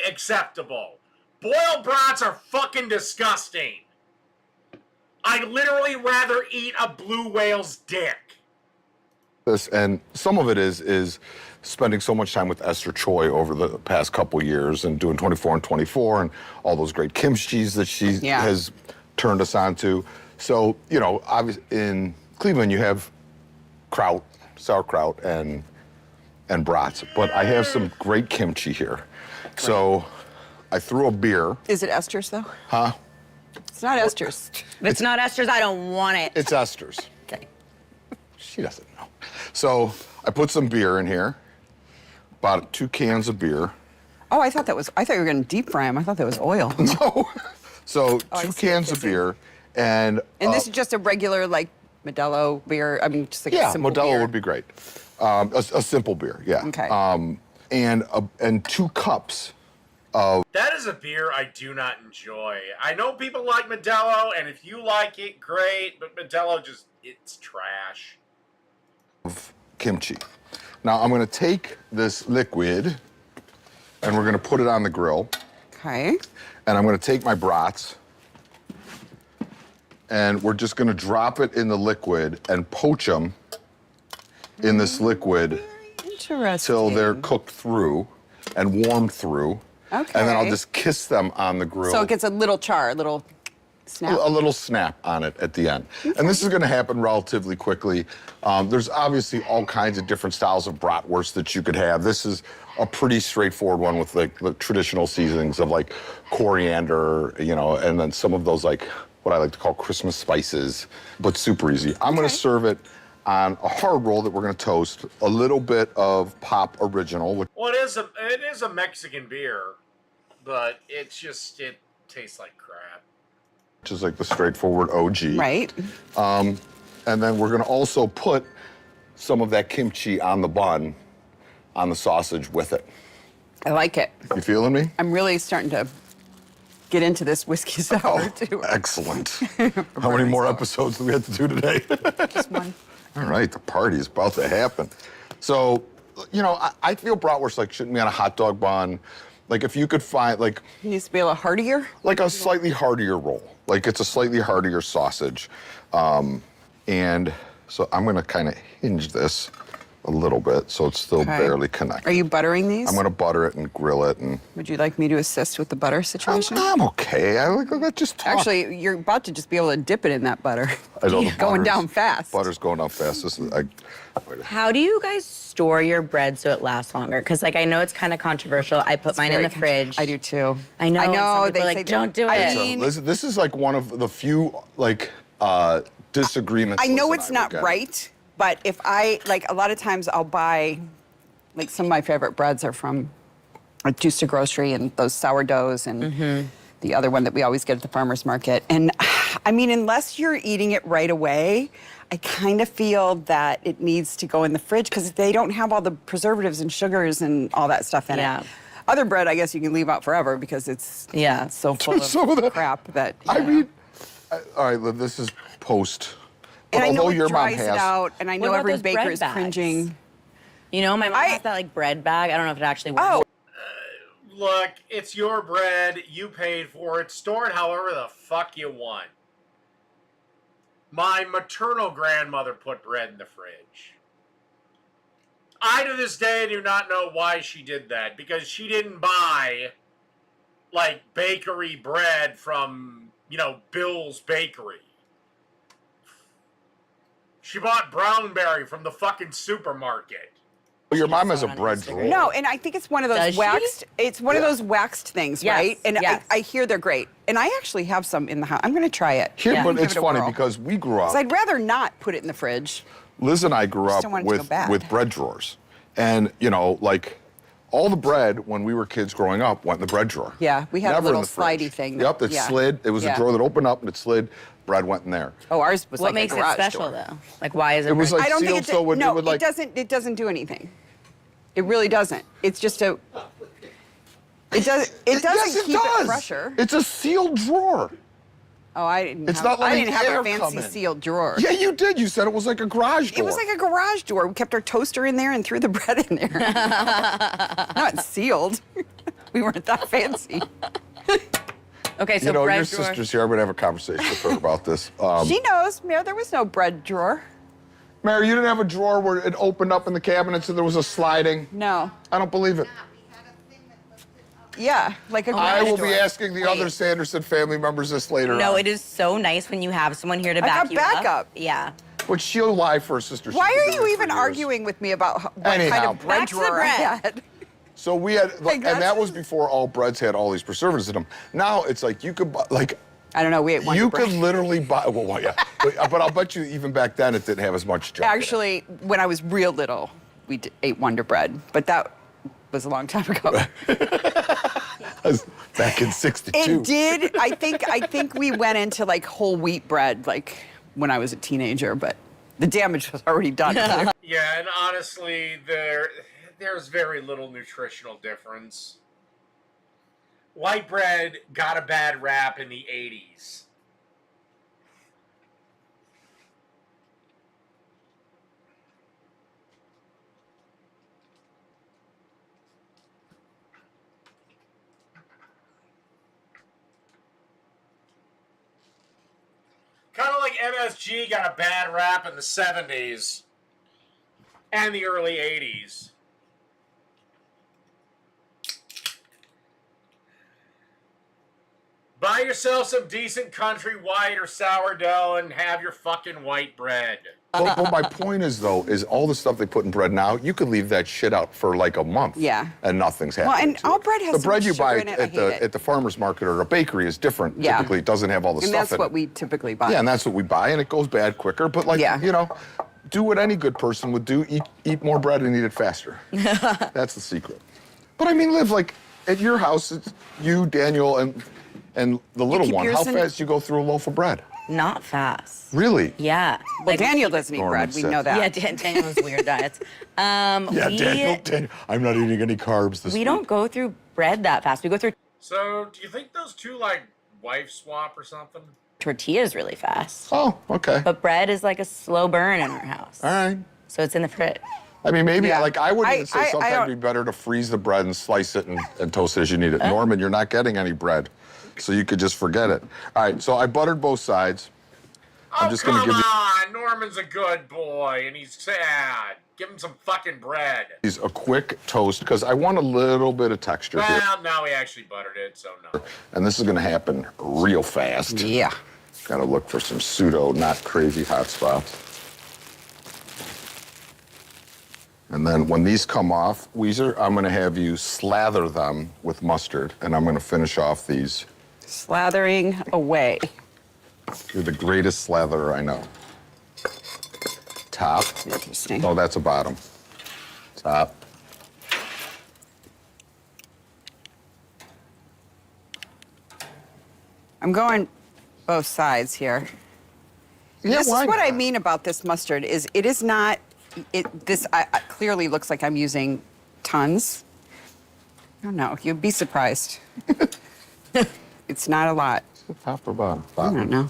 acceptable. Boiled brats are fucking disgusting. I'd literally rather eat a blue whale's dick. this, and some of it is spending so much time with Esther Choi over the past couple years and doing 24 and 24 and all those great kimchis that she has turned us on to. So, you know, obviously in Cleveland you have kraut, sauerkraut, and brats, but I have some great kimchi here. So I threw a beer. Is it Esther's, though? Huh? It's not Esther's. If it's not Esther's, I don't want it. It's Esther's. Okay. She doesn't know. So I put some beer in here, about 2 cans of beer. Oh, I thought you were going to deep fry them. I thought that was oil. No. So 2 cans of beer, and this is just a regular, like, Modelo beer? I mean, just like a simple Modelo beer. would be great. A simple beer, yeah. Okay. And 2 cups of... That is a beer I do not enjoy. I know people like Modelo, and if you like it, great, but Modelo just, it's trash. Of kimchi. Now I'm going to take this liquid, and we're going to put it on the grill. Okay. And I'm going to take my brats, and we're just going to drop it in the liquid and poach them in this liquid till they're cooked through and warmed through. Okay. And then I'll just kiss them on the grill. So it gets a little char, a little snap. A little snap on it at the end. Okay. And this is going to happen relatively quickly. There's obviously all kinds of different styles of bratwurst that you could have. This is a pretty straightforward one with like the traditional seasonings of like coriander, you know, and then some of those like what I like to call Christmas spices, but super easy. I'm going to serve it on a hard roll that we're going to toast, a little bit of Pop Original. Well, it is a Mexican beer, but it tastes like crap. Which is like the straightforward OG. Right. And then we're going to also put some of that kimchi on the bun, on the sausage with it. I like it. You feeling me? I'm really starting to get into this whiskey sour, too. Excellent. How many more episodes do we have to do today? Just one. All right, the party is about to happen. So, you know, I feel bratwurst like shouldn't be on a hot dog bun. Like if you could find like... It needs to be a little heartier? Like a slightly heartier roll. Like it's a slightly heartier sausage. And so I'm gonna kind of hinge this a little bit so it's still barely connected. Are you buttering these? I'm gonna butter it and grill it. And would you like me to assist with the butter situation? I'm okay. I just talk. Actually, you're about to just be able to dip it in that butter. I know the going down fast. Butter's going down fast. This is, How do you guys store your bread so it lasts longer? Because like I know it's kind of controversial. I put mine in the fridge. I do too. I know. and some people they are say like, don't do it. this is like one of the few like disagreements. I know Liz it's and I not would get. right, but if I, like a lot of times I'll buy, like some of my favorite breads are from like Juice to Grocery and those sourdoughs and the other one that we always get at the farmer's market. And I mean, unless you're eating it right away, I kind of feel that it needs to go in the fridge because they don't have all the preservatives and sugars and all that stuff in it. Other bread, I guess you can leave out forever because it's so full Some of of that- crap that. I mean, all right, Liv, this is post. And I know although it your mom dries has, it out, and I What know about every those baker bread is bags? cringing. You know, my mom has that like bread bag. I don't know if it actually works. Oh, Look, it's your bread. You paid for it. Store it however the fuck you want. My maternal grandmother put bread in the fridge. I, to this day, do not know why she did that. Because she didn't buy, like, bakery bread from, you know, Bill's Bakery. She bought brownberry from the fucking supermarket. Well, your mom has a bread drawer. No, and I think it's one of those waxed. It's one of those waxed things, Yes, right? And yes. I hear they're great. And I actually have some in the house. I'm going to try it. Here, but it's funny because we grew up. 'Cause I'd rather not put it in the fridge. Liz and I grew Just up don't want it to go bad. with bread drawers. And, you know, like, all the bread when we were kids growing up went in the bread drawer. Yeah, we had Never a in little the fridge. slidey thing. Yep, it yeah. slid. It was Yeah. a drawer that opened up and it slid. Bread went in there. Oh, ours was What like makes a it garage special door. though? Like why is it? It was like I don't sealed, think so no, it would like. it doesn't do anything. It really doesn't. It's just a. It doesn't Yes, it keep it does. fresher. It's a sealed drawer. Oh, I didn't. It's have, not letting I didn't have air a fancy come in. sealed drawer. Yeah, you did. You said it was like a garage door. It was like a garage door. We kept our toaster in there and threw the bread in there. Not sealed. We weren't that fancy. Okay, so you know, bread your drawer. sister's here. I'm gonna have a conversation with her about this. She knows. No, there was no bread drawer. Mary, you didn't have a drawer where it opened up in the cabinets and there was a sliding. No. I don't believe it. Yeah, like a garage I will door. be asking the other Sanderson family members this later No, on. it is so nice when you have someone here to Like a back you up. backup. Yeah. But she'll lie for her sister. Why She's are been you doing it even for years. arguing with me about what kind Anyhow. of bread Back to the drawer I bread. had? So we had, Like, and that was before all breads had all these preservatives in them. Now it's like you could buy, like, I don't know. We ate Wonder you Bread. could literally buy. Well, yeah, but I'll bet you even back then it didn't have as much junk. Actually, when I was real little, we ate Wonder Bread, but that was a long time ago. Back in '62. It did. I think we went into like whole wheat bread like when I was a teenager, but the damage was already done. Yeah, and honestly, there's very little nutritional difference. White bread got a bad rap in the 80s. Kind of like MSG got a bad rap in the 70s and the early 80s. Buy yourself some decent country white or sourdough and have your fucking white bread. But my point is, though, is all the stuff they put in bread now, you could leave that shit out for like a month. Yeah. And nothing's Well, happening. and all bread has the so bread much you sugar buy in it, I at hate it. the farmer's market or a bakery is different. Yeah. Typically, it doesn't have all the And stuff that's in what it. we typically buy. Yeah, and that's what we buy, and it goes bad quicker. But like, Yeah. you know, do what any good person would do: eat more bread and eat it faster. That's the secret. But I mean, Liv, like at your house, it's you, Daniel, and the little keep one. yours How in- fast you go through a loaf of bread? Not fast. Really? Yeah. Well, Daniel doesn't eat bread. We know that. Yeah, Daniel has weird diets. Yeah, Daniel, I'm not eating any carbs this We week. don't go through bread that fast. We go through So, do you think those two, like, wife swap or something? tortillas really fast. Oh, okay. But bread is like a slow burn in our house. All right. So it's in the fridge. I mean, maybe, Yeah. like, I would I- even say I sometimes don't- it'd be better to freeze the bread and slice it and toast it as you need it. Norman, you're not getting any bread, so you could just forget it. All right, so I buttered both sides. I'm just gonna come give you on! Norman's a good boy, and he's sad. Give him some fucking bread. these a quick toast, because I want a little bit of texture here. Well, now we actually buttered it, so no. And this is gonna happen real fast. Yeah. Gotta look for some pseudo, not crazy hot spots. And then when these come off, Weezer, I'm gonna have you slather them with mustard, and I'm gonna finish off these. Slathering away. You're the greatest slatherer I know. Top. Interesting. Oh, that's a bottom. Top. I'm going both sides here. Yeah, this is why what I not? mean about this mustard is it is not, this clearly looks like I'm using tons. I don't know, you'd be surprised. It's not a lot. Top or bottom? I don't know.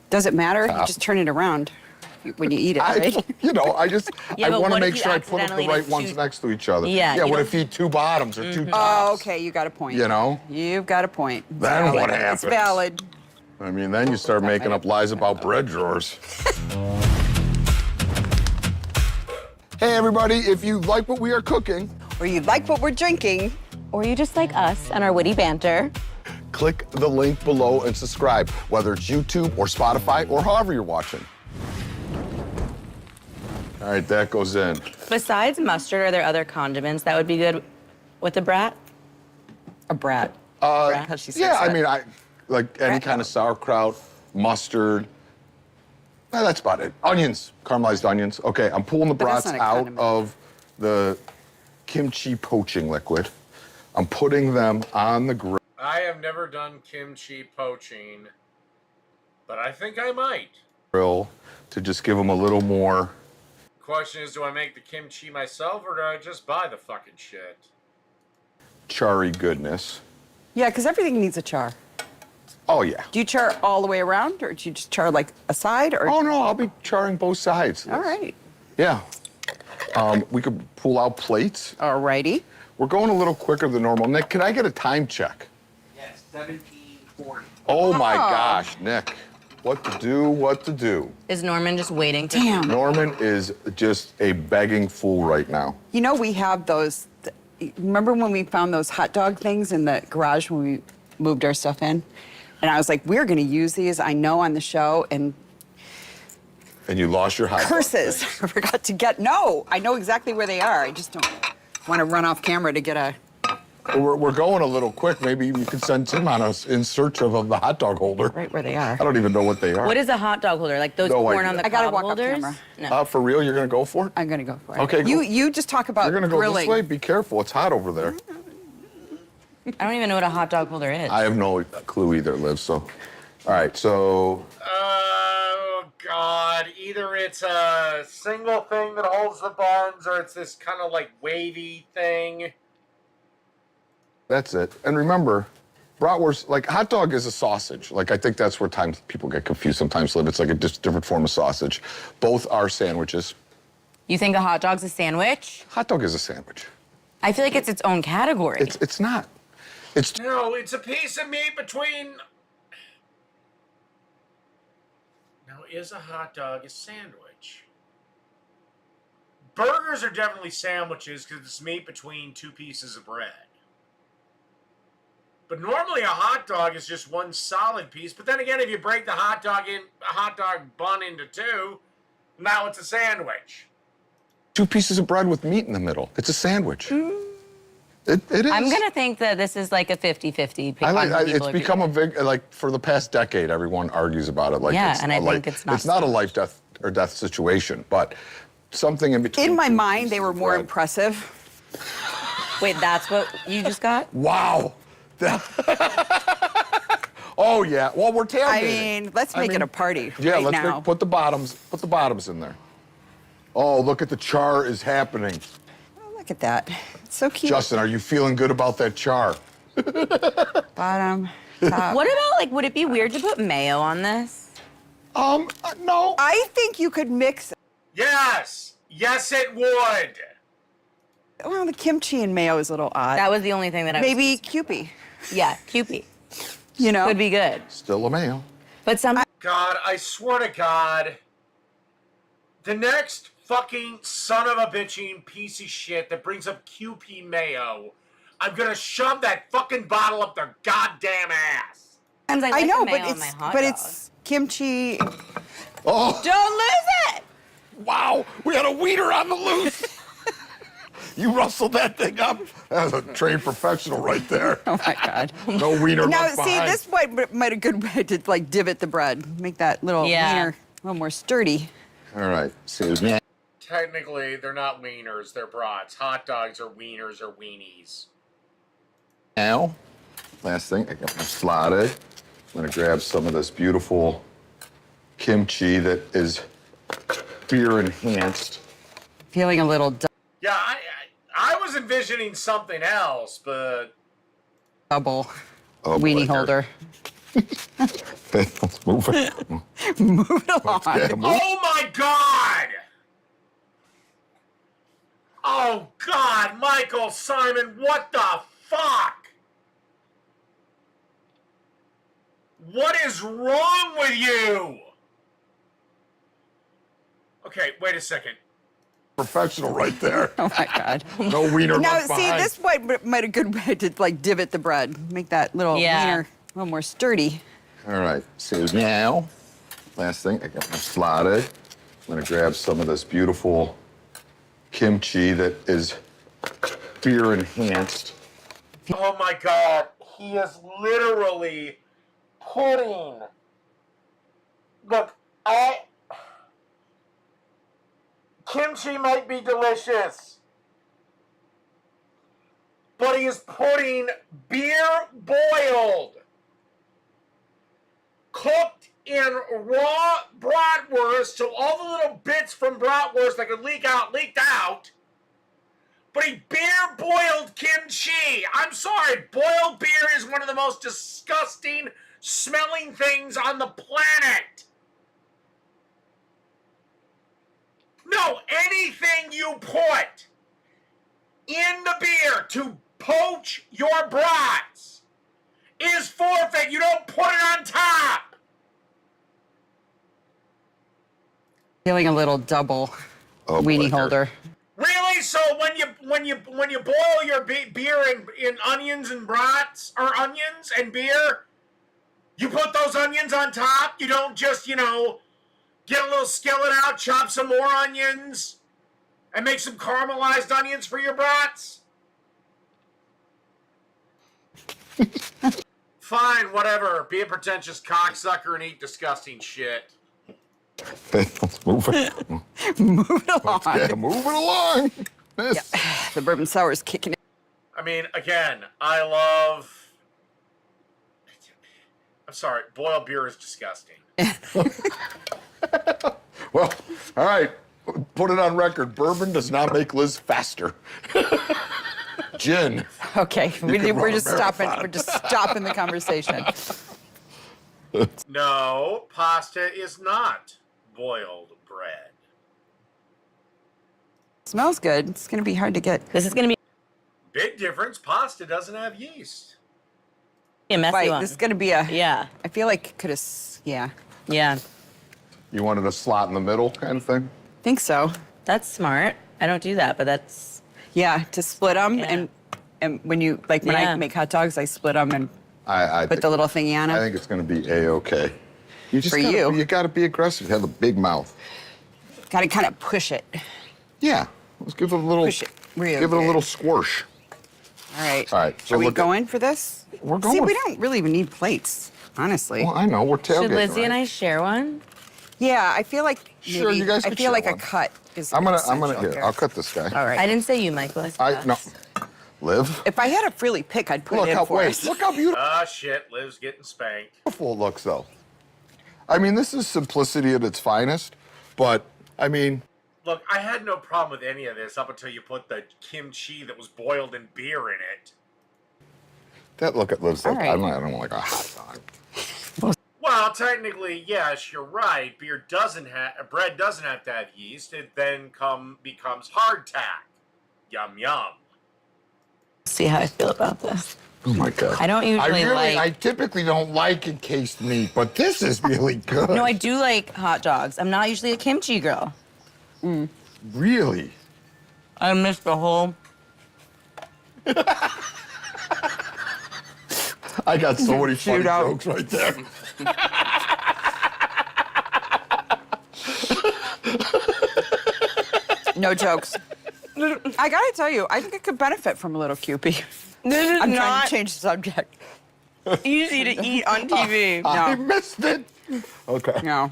Does it matter? You Top. just turn it around. when you eat it, right? Yeah, I but want to what if make you sure I put up the accidentally right just ones choose- next to each other. Yeah, Yeah, you what don't- if you eat 2 bottoms or 2 Oh, tops? okay, you got a point. You know? You've got a point. It's Then valid. what happens? It's valid. I mean, then you start making up lies about bread drawers. Hey, everybody, if you like what we are cooking, or you like what we're drinking, or you just like us and our witty banter, click the link below and subscribe, whether it's YouTube or Spotify or however you're watching. All right, that goes in. besides mustard, are there other condiments that would be good with a brat? A brat. How she says Yeah, I that. mean, I like any kind of sauerkraut, mustard. That's about it. Onions, caramelized onions. Okay, I'm pulling the But that's brats not a out condiment. of the kimchi poaching liquid. I'm putting them on the grill. I have never done kimchi poaching, but I think I might. To just give them a little more. Question is, do I make the kimchi myself or do I just buy the fucking shit? Charry goodness. Yeah, because everything needs a char. Oh, yeah. Do you char all the way around, or do you just char like a side? Or Oh, no, I'll be charring both sides. all right. Yeah. We could pull out plates. All righty. We're going a little quicker than normal. Nick, can I get a time check? Yes, 17:40. Oh, my Oh. gosh, Nick. What to do, what to do. Is Norman just waiting for Damn. Norman is just a begging fool right now. You know, we have those. Remember when we found those hot dog things in the garage when we moved our stuff in? And I was like, we're going to use these, I know, on the show. And And you lost your hot dog curses. things. I forgot to get. No, I know exactly where they are. I just don't want to run off camera to get a. We're going a little quick. Maybe you could send Tim on us in search of the hot dog holder. Right where they are. I don't even know what they are. What is a hot dog holder? Like those No corn idea. on the I gotta cob walk off holders? camera. No. For real, you're going to go for it? I'm going to go for it. Okay, You just talk about You're going to go grilling. this way? Be careful. It's hot over there. I don't even know what a hot dog holder is. I have no clue either, Liv, so. All right, so. Oh, God. Either it's a single thing that holds the buns or it's this kind of like wavy thing. That's it. And remember, bratwurst, like hot dog is a sausage. Like I think that's where times people get confused sometimes, Liv. It's like a just different form of sausage. Both are sandwiches. You think a hot dog's a sandwich? Hot dog is a sandwich. I feel like it's its own category. It's not. It's No, it's a piece of meat between... Now, is a hot dog a sandwich? Burgers are definitely sandwiches because it's meat between 2 pieces of bread. But normally a hot dog is just one solid piece. But then again, if you break the hot dog bun into 2, now it's a sandwich. 2 pieces of bread with meat in the middle. It's a sandwich. It is. I'm going to think that this is like a 50-50. It's become a big, like, for the past decade, everyone argues about it. Like, Yeah, it's and I think it's not It's not a life, death, or death situation, but something in between. In my 2 mind, they were pieces of more bread. impressive. Wait, that's what you just got? Wow. Oh, yeah. Well, we're tailgating. I mean, let's make it a party Yeah, right let's now. put the bottoms in there. Oh, look at the char is happening. Oh, look at that. It's so cute. Justin, are you feeling good about that char? Bottom, top. What about, like, would it be weird to put mayo on this? No. I think you could mix. Yes! Yes, it would! Well, the kimchi and mayo is a little odd. That was the only thing that I Maybe Kewpie. Yeah, Kewpie. You know? Could be good. Still a mayo. But some... God, I swear to God, the next fucking son of a bitching piece of shit that brings up QP mayo, I'm gonna shove that fucking bottle up their goddamn ass. I know, mayo but on my it's hot but dog. it's kimchi. Oh, Don't lose it. wow. We had a wiener on the loose. You rustled that thing up. That's a trained professional right there. Oh my God. No wiener Now, left see, behind. this might a good way to like divot the bread, make that little wiener a little more sturdy. All right. Excuse me. Technically, they're not wieners, they're brats. Hot dogs are wieners or weenies. Now, last thing, I got my slotted. I'm gonna grab some of this beautiful kimchi that is beer enhanced. Feeling a little Yeah, I was envisioning something else, but... double Oh, weenie boy, holder. Let's move it. Move it along. Oh my God! Oh God, Michael, Simon, what the fuck? What is wrong with you? Okay, wait a second. Professional right there. Oh my God. No wiener Now, left see, behind. this might a good way to like divot the bread, make that little wiener a little more sturdy. All right, so now, last thing, I got my slotted. I'm gonna grab some of this beautiful kimchi that is beer enhanced. Oh my God, he is literally putting. Look, kimchi might be delicious, but he is putting beer boiled, cooked in raw bratwurst, so all the little bits from bratwurst that could leaked out. But he beer boiled kimchi. I'm sorry, boiled beer is one of the most disgusting smelling things on the planet. No, anything you put in the beer to poach your brats is forfeit. You don't put it on top. Feeling a little double weenie holder. Really? So when you boil your beer in onions and brats, or onions and beer, you put those onions on top? You don't just, get a little skillet out, chop some more onions, and make some caramelized onions for your brats? Fine, whatever. Be a pretentious cocksucker and eat disgusting shit. Let's move it. Move it along. Yeah, move it along. Yeah. The bourbon sour is kicking in. I mean, again, I'm sorry, boiled beer is disgusting. Well, all right, put it on record. Bourbon does not make Liz faster. Gin. Okay, we're just stopping. We're just stopping the conversation. No, pasta is not boiled bread. Smells good. It's gonna be hard to get. This is gonna be Big difference. Pasta doesn't have yeast. a messy Right, one. this is gonna be a. Yeah. I feel like could have. Yeah. Yeah. You wanted a slot in the middle kind of thing? Think so. That's smart. I don't do that, but that's. Yeah, to split them Yeah. and when you like when I Yeah. make hot dogs, I split them and I put the little thingy on I them. think it's going to be A-okay. You just For gotta, you. You got to be aggressive. Have a big mouth. Got to kind of push it. Yeah. Let's give it a little. Push it real Give it a good. little squish. All right. All right. So Are we look at- going for this? We're See, going. we don't really even need plates, honestly. Well, I know we're tailgating. Should Lizzie right? and I share one? Yeah, I feel like maybe, Sure, you guys I could feel share like one. a cut is. I'm gonna essential here. here. I'll cut this guy. All right. I didn't say you, Michael. I No. Liv. If I had a freely pick, I'd put Look it in how for us. look how beautiful Ah, shit. Liv's getting spanked. it looks though. I mean, this is simplicity at its finest, but I mean, Look, I had no problem with any of this up until you put the kimchi that was boiled in beer in it. that look at Liv's like All right. I don't like a hot dog. Well, technically, yes, you're right. Bread doesn't have to have yeast. It then becomes hardtack. Yum yum. See how I feel about this. Oh my god. I don't usually like. I typically don't like encased meat, but this is really good. No, I do like hot dogs. I'm not usually a kimchi girl. Really? I missed the whole. I got so many funny Shootout. jokes right there. No jokes. I gotta tell you, I think it could benefit from a little Kewpie. This is I'm trying not to change the subject. easy to eat on TV. I No. missed it. Okay. No,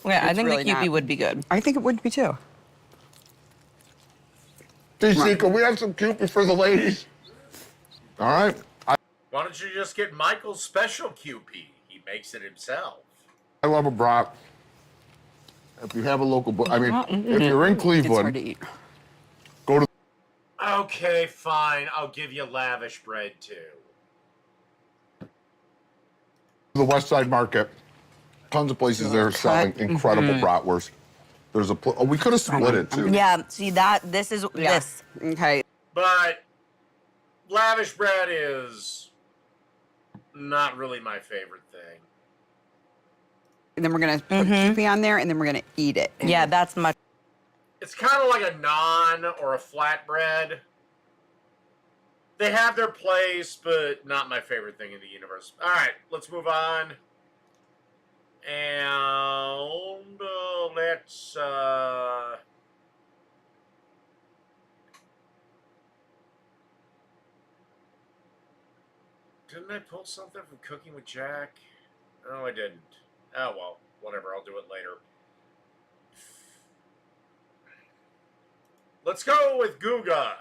Yeah, I It's think really the Kewpie not. would be good. I think it would be too. DC, can we have some Kewpie for the ladies? All right. Why don't you just get Michael's special QP? He makes it himself. I love a brat. If you have a local, I mean, if you're in It's hard to Cleveland, eat. go to. Okay, fine. I'll give you lavish bread too. The West Side Market. Tons of places there are selling incredible bratwurst. There's a we could have split it too. Yeah, see this is this. Okay. But lavish bread is not really my favorite thing. And then we're gonna put chippy on there, and then we're gonna eat it. Yeah, that's much. It's kind of like a naan or a flatbread. They have their place, but not my favorite thing in the universe. All right, let's move on. And let's didn't I pull something from Cooking with Jack? No, I didn't. Oh well, whatever, I'll do it later. Let's go with Guga,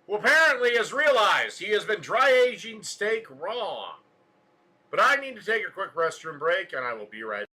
who apparently has realized he has been dry aging steak wrong. But I need to take a quick restroom break, and I will be right back.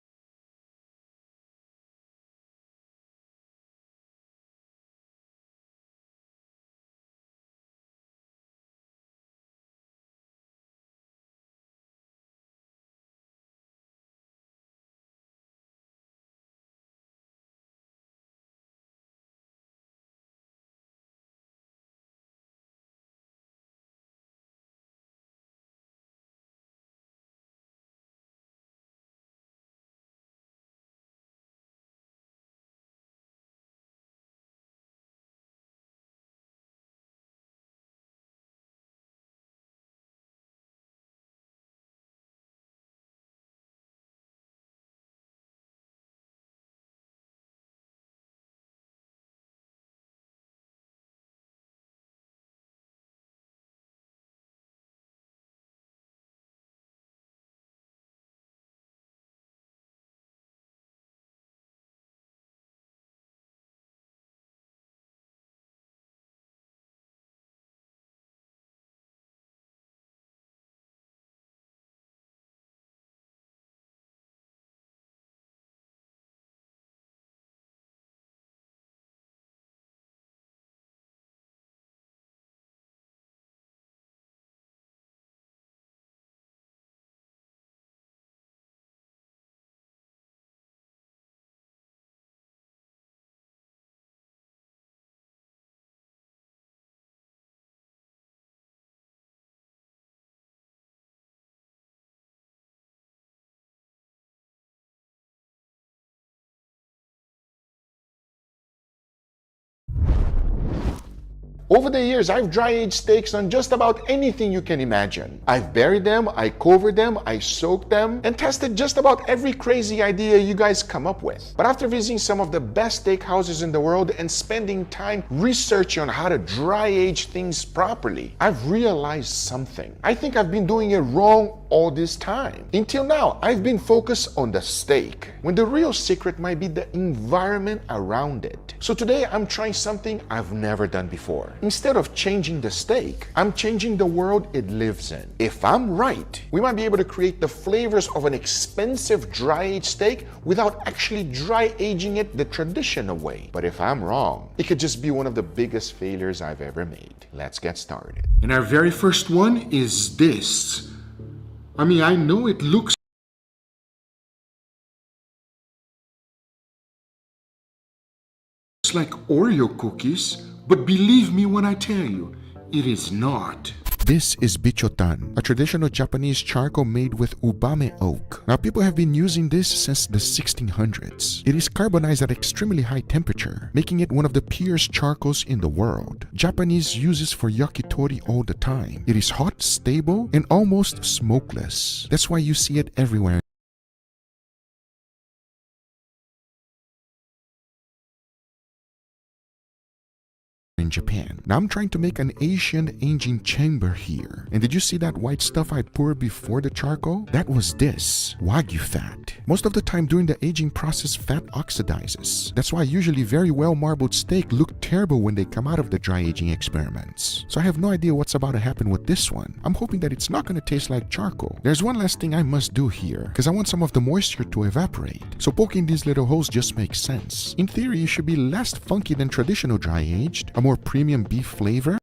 Over the years, I've dry-aged steaks on just about anything you can imagine. I've buried them, I covered them, I soaked them, and tested just about every crazy idea you guys come up with. But after visiting some of the best steakhouses in the world and spending time researching on how to dry-age things properly, I've realized something. I think I've been doing it wrong all this time. Until now, I've been focused on the steak, when the real secret might be the environment around it. So today, I'm trying something I've never done before. Instead of changing the steak, I'm changing the world it lives in. If I'm right, we might be able to create the flavors of an expensive dry-aged steak without actually dry-aging it the traditional way. But if I'm wrong, it could just be one of the biggest failures I've ever made. Let's get started. And our very first one is this. I mean, I know it looks like Oreo cookies, but believe me when I tell you, it is not. This is bichotan, a traditional Japanese charcoal made with ubame oak. Now, people have been using this since the 1600s. It is carbonized at extremely high temperature, making it one of the purest charcoals in the world. Japanese use this for yakitori all the time. It is hot, stable, and almost smokeless. That's why you see it everywhere in Japan. Now I'm trying to make an Asian aging chamber here. And did you see that white stuff I poured before the charcoal? That was this, Wagyu fat. Most of the time during the aging process, fat oxidizes. That's why usually very well marbled steak look terrible when they come out of the dry aging experiments. So I have no idea what's about to happen with this one. I'm hoping that it's not going to taste like charcoal. There's one last thing I must do here, because I want some of the moisture to evaporate. So poking these little holes just makes sense. In theory, it should be less funky than traditional dry aged, a more premium beef flavor,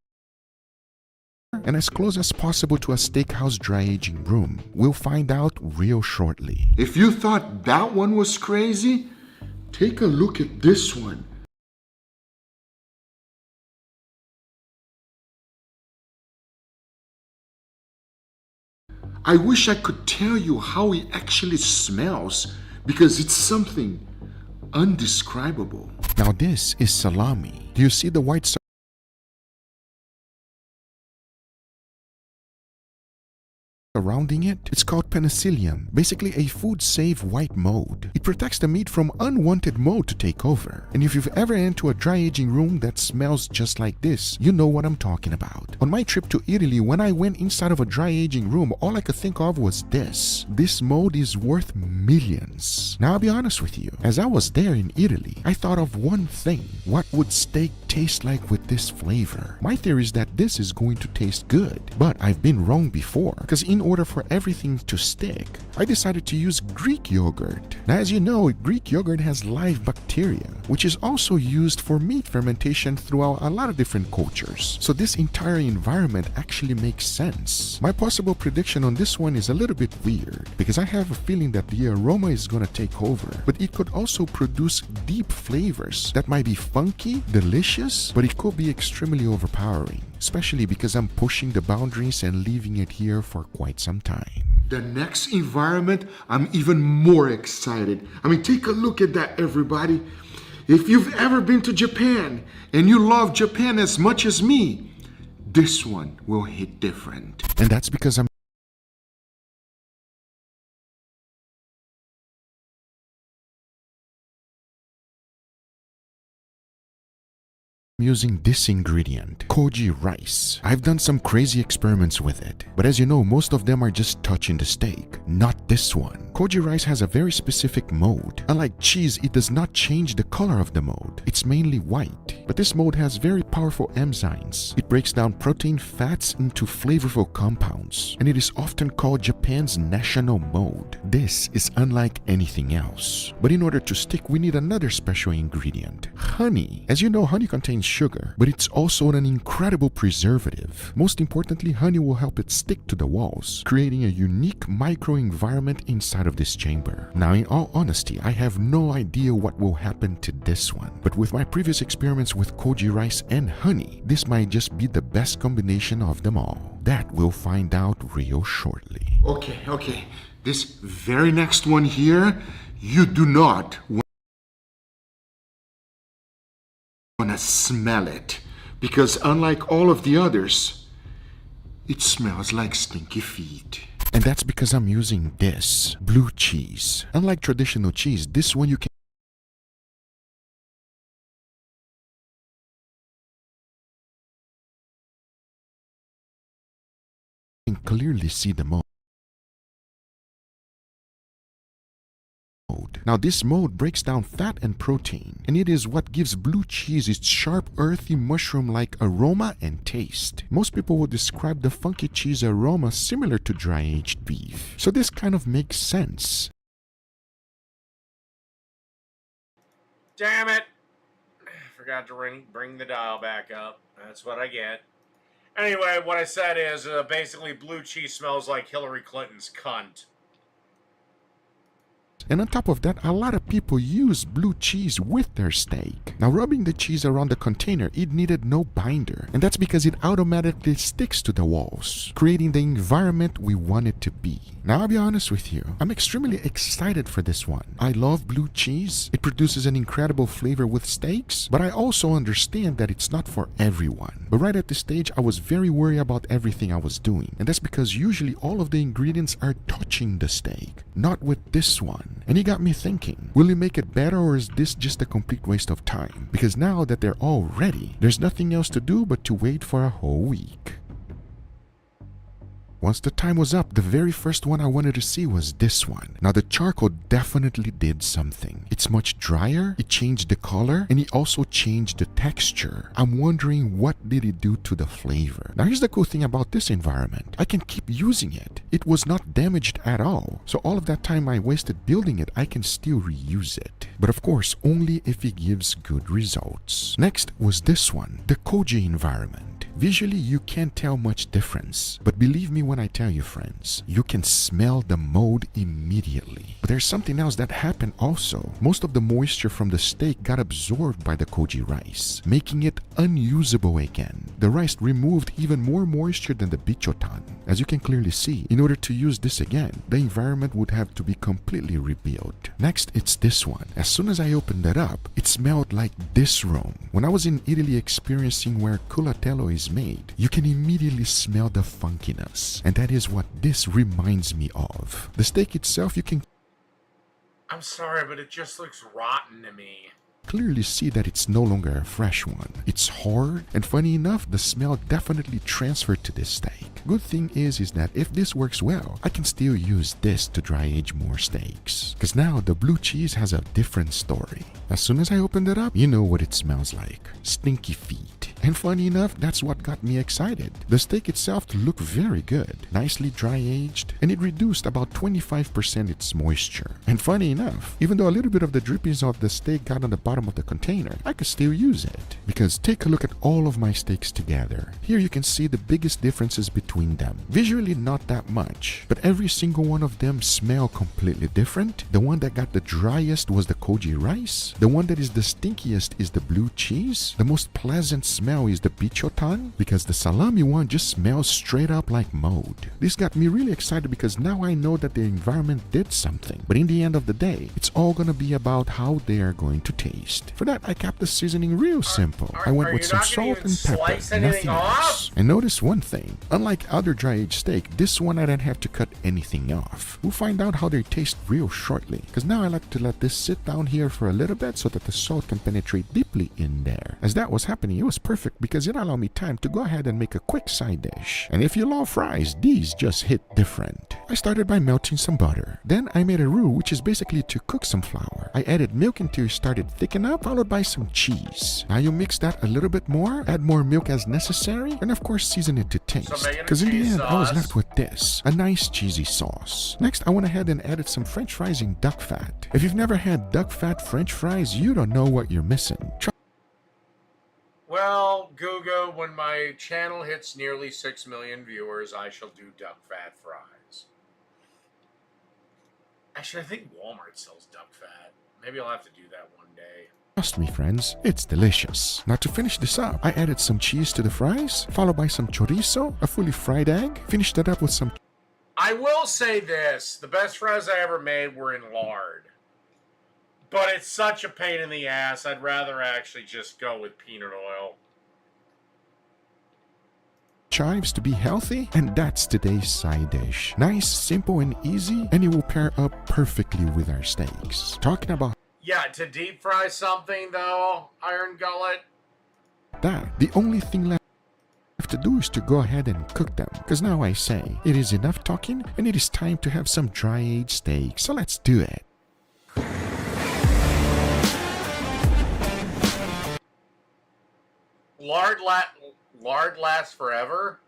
and as close as possible to a steakhouse dry aging room. We'll find out real shortly. If you thought that one was crazy, take a look at this one. I wish I could tell you how it actually smells, because it's something undescribable. Now this is salami. Do you see the white surrounding it? It's called penicillium, basically a food-safe white mold. It protects the meat from unwanted mold to take over. And if you've ever entered a dry aging room that smells just like this, you know what I'm talking about. On my trip to Italy, when I went inside of a dry aging room, all I could think of was this. This mold is worth millions. Now I'll be honest with you, as I was there in Italy, I thought of one thing. What would steak taste like with this flavor? My theory is that this is going to taste good, but I've been wrong before, because in order for everything to stick, I decided to use Greek yogurt. Now, as you know, Greek yogurt has live bacteria, which is also used for meat fermentation throughout a lot of different cultures. So this entire environment actually makes sense. My possible prediction on this one is a little bit weird, because I have a feeling that the aroma is gonna take over, but it could also produce deep flavors that might be funky, delicious, but it could be extremely overpowering, especially because I'm pushing the boundaries and leaving it here for quite some time. The next environment, I'm even more excited. I mean, take a look at that, everybody. If you've ever been to Japan and you love Japan as much as me, this one will hit different. And that's because I'm using this ingredient, koji rice. I've done some crazy experiments with it, but as you know, most of them are just touching the steak, not this one. Koji rice has a very specific mold. Unlike cheese, it does not change the color of the mold. It's mainly white, but this mold has very powerful enzymes. It breaks down protein fats into flavorful compounds, and it is often called Japan's national mold. This is unlike anything else. But in order to stick, we need another special ingredient, honey. As you know, honey contains sugar, but it's also an incredible preservative. Most importantly, honey will help it stick to the walls, creating a unique microenvironment inside of this chamber. Now, in all honesty, I have no idea what will happen to this one, but with my previous experiments with koji rice and honey, this might just be the best combination of them all. That we'll find out real shortly. Okay. This very next one here, you do not want to smell it, because unlike all of the others, it smells like stinky feet. And that's because I'm using this blue cheese. Unlike traditional cheese, this one you can clearly see the mold. Now this mold breaks down fat and protein, and it is what gives blue cheese its sharp, earthy, mushroom-like aroma and taste. Most people would describe the funky cheese aroma similar to dry-aged beef, so this kind of makes sense. Damn it! Forgot to bring the dial back up. That's what I get. Anyway, what I said is basically blue cheese smells like Hillary Clinton's cunt. And on top of that, a lot of people use blue cheese with their steak. Now, rubbing the cheese around the container, it needed no binder. And that's because it automatically sticks to the walls, creating the environment we want it to be. Now, I'll be honest with you, I'm extremely excited for this one. I love blue cheese. It produces an incredible flavor with steaks, but I also understand that it's not for everyone. But right at this stage, I was very worried about everything I was doing. And that's because usually all of the ingredients are touching the steak, not with this one. And it got me thinking, will it make it better, or is this just a complete waste of time? Because now that they're all ready, there's nothing else to do but to wait for a whole week. Once the time was up, the very first one I wanted to see was this one. Now the charcoal definitely did something. It's much drier, it changed the color, and it also changed the texture. I'm wondering, what did it do to the flavor? Now here's the cool thing about this environment. I can keep using it. It was not damaged at all. So all of that time I wasted building it, I can still reuse it. But of course, only if it gives good results. Next was this one, the koji environment. Visually, you can't tell much difference, but believe me when I tell you, friends, you can smell the mold immediately. But there's something else that happened also. Most of the moisture from the steak got absorbed by the koji rice, making it unusable again. The rice removed even more moisture than the bichotan. As you can clearly see, in order to use this again, the environment would have to be completely rebuilt. Next, it's this one. As soon as I opened it up, it smelled like this room. When I was in Italy experiencing where culatello is made, you can immediately smell the funkiness, and that is what this reminds me of. The steak itself, you can I'm sorry, but it just looks rotten to me. clearly see that it's no longer a fresh one. It's hard, and funny enough, the smell definitely transferred to this steak. Good thing is that if this works well, I can still use this to dry age more steaks. Cause now the blue cheese has a different story. As soon as I opened it up, you know what it smells like. Stinky feet. And funny enough, that's what got me excited. The steak itself looked very good, nicely dry aged, and it reduced about 25% its moisture. And funny enough, even though a little bit of the drippings of the steak got on the bottom of the container, I could still use it. Because take a look at all of my steaks together. Here you can see the biggest differences between them. Visually not that much, but every single one of them smell completely different. The one that got the driest was the koji rice. The one that is the stinkiest is the blue cheese. The most pleasant smell is the bichotan, because the salami one just smells straight up like mold. This got me really excited because now I know that the environment did something. But in the end of the day, it's all gonna be about how they are going to taste. For that, I kept the seasoning real simple. I went with some salt and pepper, nothing else. And notice one thing, unlike other dry-aged steak, this one I didn't have to cut anything off. We'll find out how they taste real shortly, because now I like to let this sit down here for a little bit so that the salt can penetrate deeply in there. As that was happening, it was perfect because it allowed me time to go ahead and make a quick side dish. And if you love fries, these just hit different. I started by melting some butter. Then I made a roux, which is basically to cook some flour. I added milk until it started thicken up, followed by some cheese. Now you mix that a little bit more, add more milk as necessary, and of course season it to taste. Because in the end, I was left with this, a nice cheesy sauce. Next, I went ahead and added some french fries in duck fat. If you've never had duck fat french fries, you don't know what you're missing. Well, Guga, when my channel hits nearly 6 million viewers, I shall do duck fat fries. Actually, I think Walmart sells duck fat. Maybe I'll have to do that one day. Trust me, friends, it's delicious. Now to finish this up, I added some cheese to the fries, followed by some chorizo, a fully fried egg, finished that up with some... I will say this, the best fries I ever made were in lard. But it's such a pain in the ass, I'd rather actually just go with peanut oil. chives to be healthy, and that's today's side dish. Nice, simple, and easy, and it will pair up perfectly with our steaks. Talking about Yeah, to deep fry something though, Iron Gullet. that, the only thing left to do is to go ahead and cook them. Because now I say, it is enough talking, and it is time to have some dry-aged steak. So let's do it. Lard lasts forever.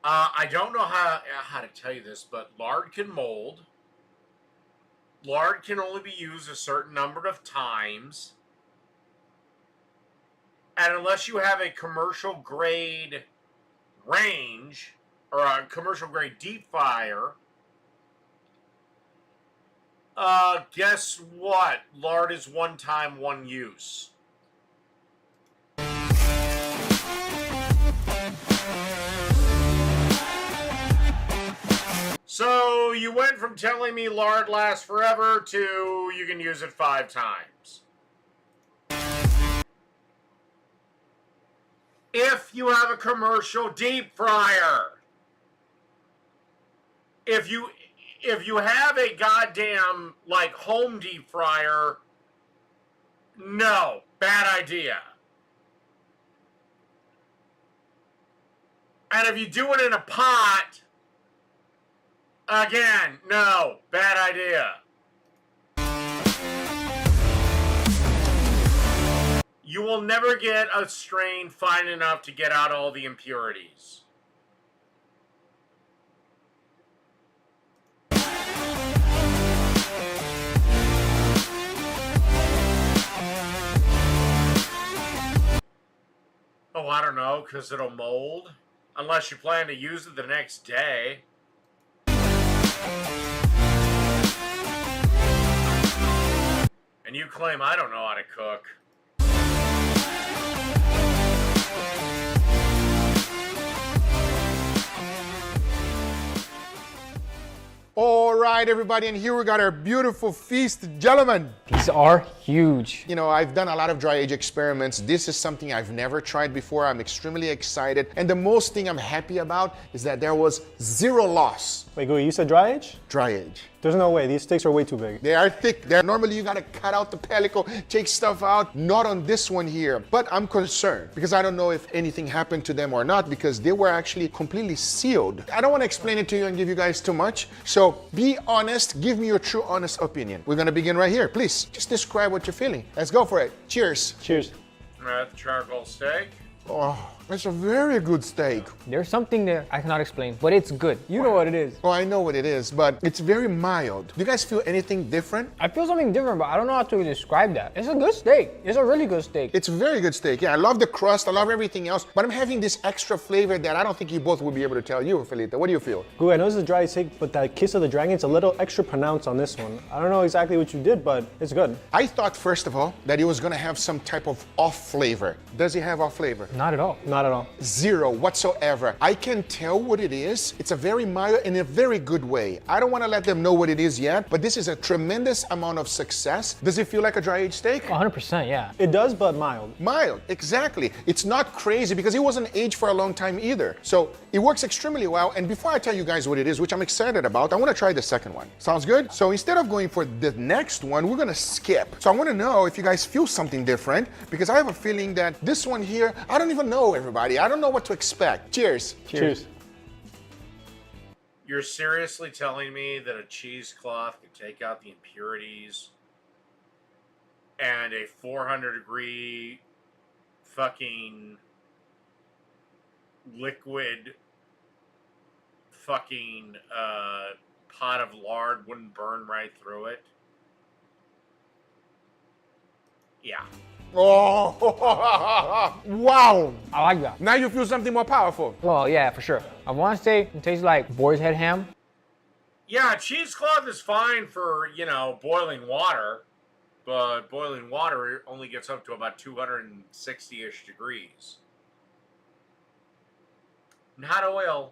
I don't know how to tell you this, but lard can mold. Lard can only be used a certain number of times. And unless you have a commercial grade range or a commercial grade deep fryer, guess what? Lard is one time, one use. So you went from telling me lard lasts forever to you can use it 5 times. If you have a commercial deep fryer. If you have a goddamn like home deep fryer, no, bad idea. And if you do it in a pot, again, no, bad idea. You will never get a strain fine enough to get out all the impurities. Oh, I don't know, because it'll mold. Unless you plan to use it the next day. And you claim I don't know how to cook. All right, everybody, and here we got our beautiful feast, gentlemen. These are huge. You know, I've done a lot of dry age experiments. This is something I've never tried before. I'm extremely excited. And the most thing I'm happy about is that there was zero loss. Wait, Gooey, you said dry age? Dry age. There's no way. These steaks are way too big. They are thick. Normally you gotta cut out the pellicle, take stuff out. Not on this one here. But I'm concerned because I don't know if anything happened to them or not because they were actually completely sealed. I don't want to explain it to you and give you guys too much. So be honest. Give me your true honest opinion. We're gonna begin right here. Please, just describe what you're feeling. Let's go for it. Cheers. Cheers. The charcoal steak. Oh, it's a very good steak. There's something there I cannot explain, but it's good. You know what it is. Oh, I know what it is, but it's very mild. Do you guys feel anything different? I feel something different, but I don't know how to describe that. It's a good steak. It's a really good steak. It's a very good steak. Yeah, I love the crust. I love everything else, but I'm having this extra flavor that I don't think you both will be able to tell you, Felipe. What do you feel? Gooey, I know this is a dry steak, but that kiss of the dragon's a little extra pronounced on this one. I don't know exactly what you did, but it's good. I thought, first of all, that it was gonna have some type of off flavor. Does it have off flavor? Not at all. Not at all. Zero whatsoever. I can tell what it is. It's a very mild in a very good way. I don't want to let them know what it is yet, but this is a tremendous amount of success. Does it feel like a dry aged steak? 100%, yeah. It does, but mild. Mild, exactly. It's not crazy because it wasn't aged for a long time either. So it works extremely well. And before I tell you guys what it is, which I'm excited about, I want to try the second one. Sounds good? So instead of going for the next one, we're going to skip. So I want to know if you guys feel something different because I have a feeling that this one here, I don't even know everybody. I don't know what to expect. Cheers. Cheers. You're seriously telling me that a cheesecloth could take out the impurities and a 400-degree fucking liquid fucking pot of lard wouldn't burn right through it? Yeah. Oh, wow. I like that. Now you feel something more powerful. Well, yeah, for sure. I want to say it tastes like boar's head ham. Yeah, cheesecloth is fine for, you know, boiling water, but boiling water only gets up to about 260-ish degrees. Not oil.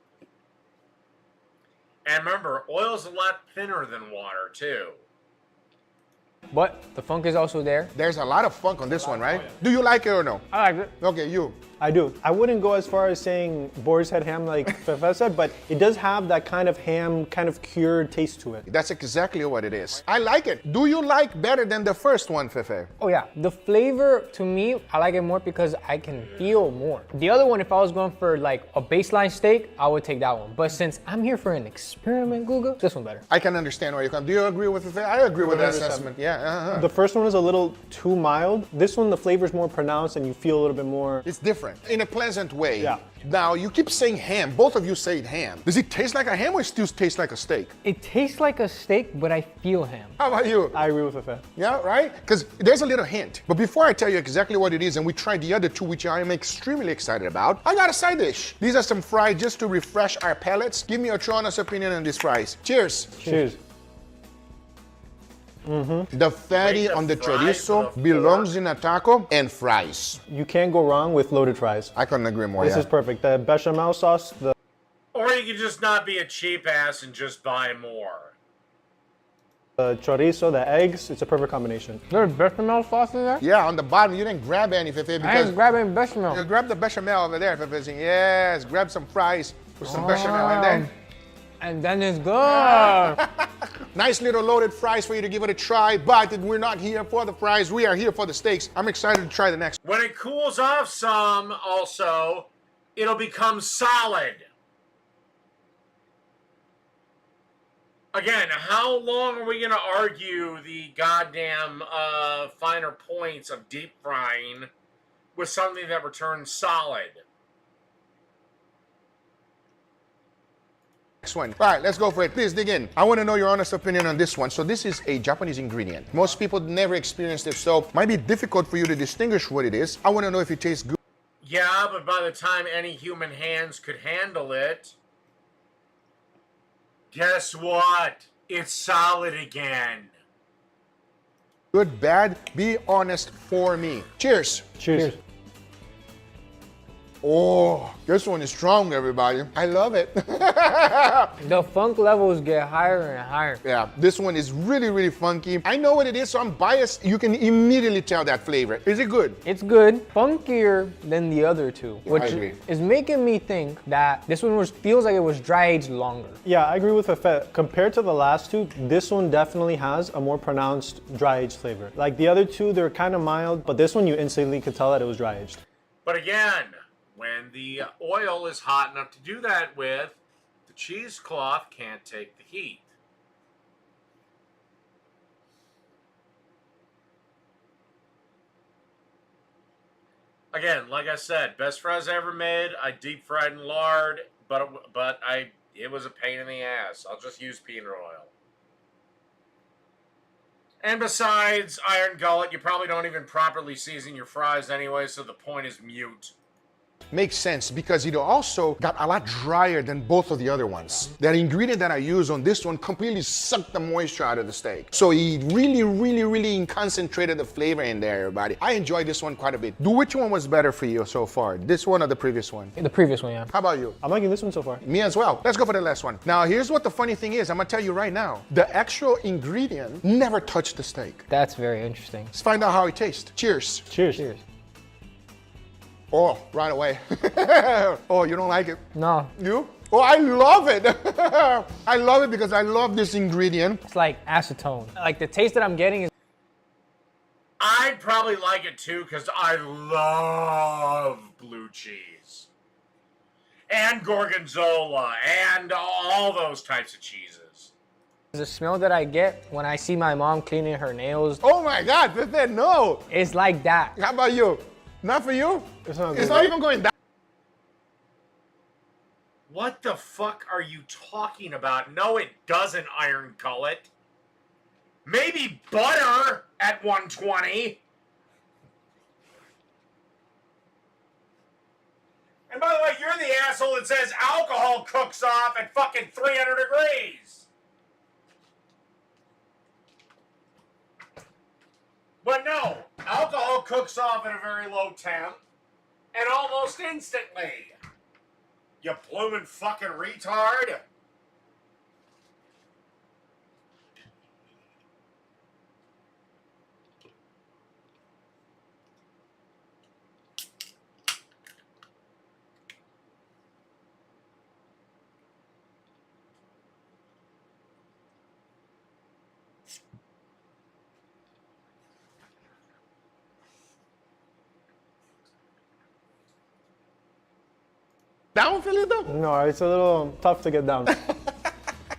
And remember, oil's a lot thinner than water, too. But the funk is also there. There's a lot of funk on this one, right? Do you like it or no? I like it. Okay, you. I do. I wouldn't go as far as saying boar's head ham like Fefe said, but it does have that kind of ham, kind of cured taste to it. That's exactly what it is. I like it. Do you like better than the first one, Fefe? Oh yeah, the flavor to me, I like it more because I can feel more. The other one, if I was going for like a baseline steak, I would take that one. But since I'm here for an experiment, Google, this one better. I can understand where you come. Do you agree with Fefe? I agree with that assessment. Yeah. The first one is a little too mild. This one, the flavor is more pronounced and you feel a little bit more. It's different. In a pleasant way. Yeah. Now, you keep saying ham. Both of you say ham. Does it taste like a ham or it still tastes like a steak? It tastes like a steak, but I feel ham. How about you? I agree with Fefe. Yeah, right? Because there's a little hint. But before I tell you exactly what it is and we try the other two, which I am extremely excited about, I got a side dish. These are some fries just to refresh our palates. Give me your true honest opinion on these fries. Cheers. Cheers. The fatty on the chorizo belongs in a taco and fries. You can't go wrong with loaded fries. I couldn't agree more. This is perfect. The bechamel sauce, Or you could just not be a cheap ass and just buy more. the chorizo, the eggs, it's a perfect combination. There's bechamel sauce in there? Yeah, on the bottom, you didn't grab any, Fefe, because... I didn't grab any bechamel. You grab the bechamel over there, Fefe. Yes, grab some fries with some bechamel and then... And then it's good. Nice little loaded fries for you to give it a try, but we're not here for the fries. We are here for the steaks. I'm excited to try the next. When it cools off some, also, it'll become solid. Again, how long are we going to argue the goddamn finer points of deep frying with something that returns solid? Next one. All right, let's go for it. Please dig in. I want to know your honest opinion on this one. So this is a Japanese ingredient. Most people never experienced it, so it might be difficult for you to distinguish what it is. I want to know if it tastes good. Yeah, but by the time any human hands could handle it, guess what? It's solid again. Good, bad, be honest for me. Cheers. Cheers. Oh, this one is strong, everybody. I love it. The funk levels get higher and higher. Yeah, this one is really, really funky. I know what it is, so I'm biased. You can immediately tell that flavor. Is it good? It's good. Funkier than the other two, which agree. is making me think that this one feels like it was dry aged longer. Yeah, I agree with Fafet. Compared to the last two, this one definitely has a more pronounced dry aged flavor. Like the other two, they're kind of mild, but this one you instantly could tell that it was dry aged. But again, when the oil is hot enough to do that with, the cheesecloth can't take the heat. Again, like I said, best fries I ever made. I deep fried in lard, but it was a pain in the ass. I'll just use peanut oil. And besides, iron gullet, you probably don't even properly season your fries anyway, so the point is mute. Makes sense because it also got a lot drier than both of the other ones. That ingredient that I use on this one completely sucked the moisture out of the steak. So it really concentrated the flavor in there, everybody. I enjoyed this one quite a bit. Which one was better for you so far? This one or the previous one? The previous one, yeah. How about you? I'm liking this one so far. Me as well. Let's go for the last one. Now, here's what the funny thing is. I'm gonna tell you right now. The actual ingredient never touched the steak. That's very interesting. Let's find out how it tastes. Cheers. Cheers. Cheers. Oh, right away. Oh, you don't like it? No. You? Oh, I love it. I love it because I love this ingredient. It's like acetone. Like the taste that I'm getting is... I'd probably like it too because I love blue cheese. And gorgonzola and all those types of cheeses. The smell that I get when I see my mom cleaning her nails. Oh my God, no. It's like that. How about you? Not for you? It's not, it's not even going down. What the fuck are you talking about? No, it doesn't, iron gullet. Maybe butter at 120. And by the way, you're the asshole that says alcohol cooks off at fucking 300 degrees. But no, alcohol cooks off at a very low temp and almost instantly. You bloomin' fucking retard. Down, Felito? No, it's a little tough to get down.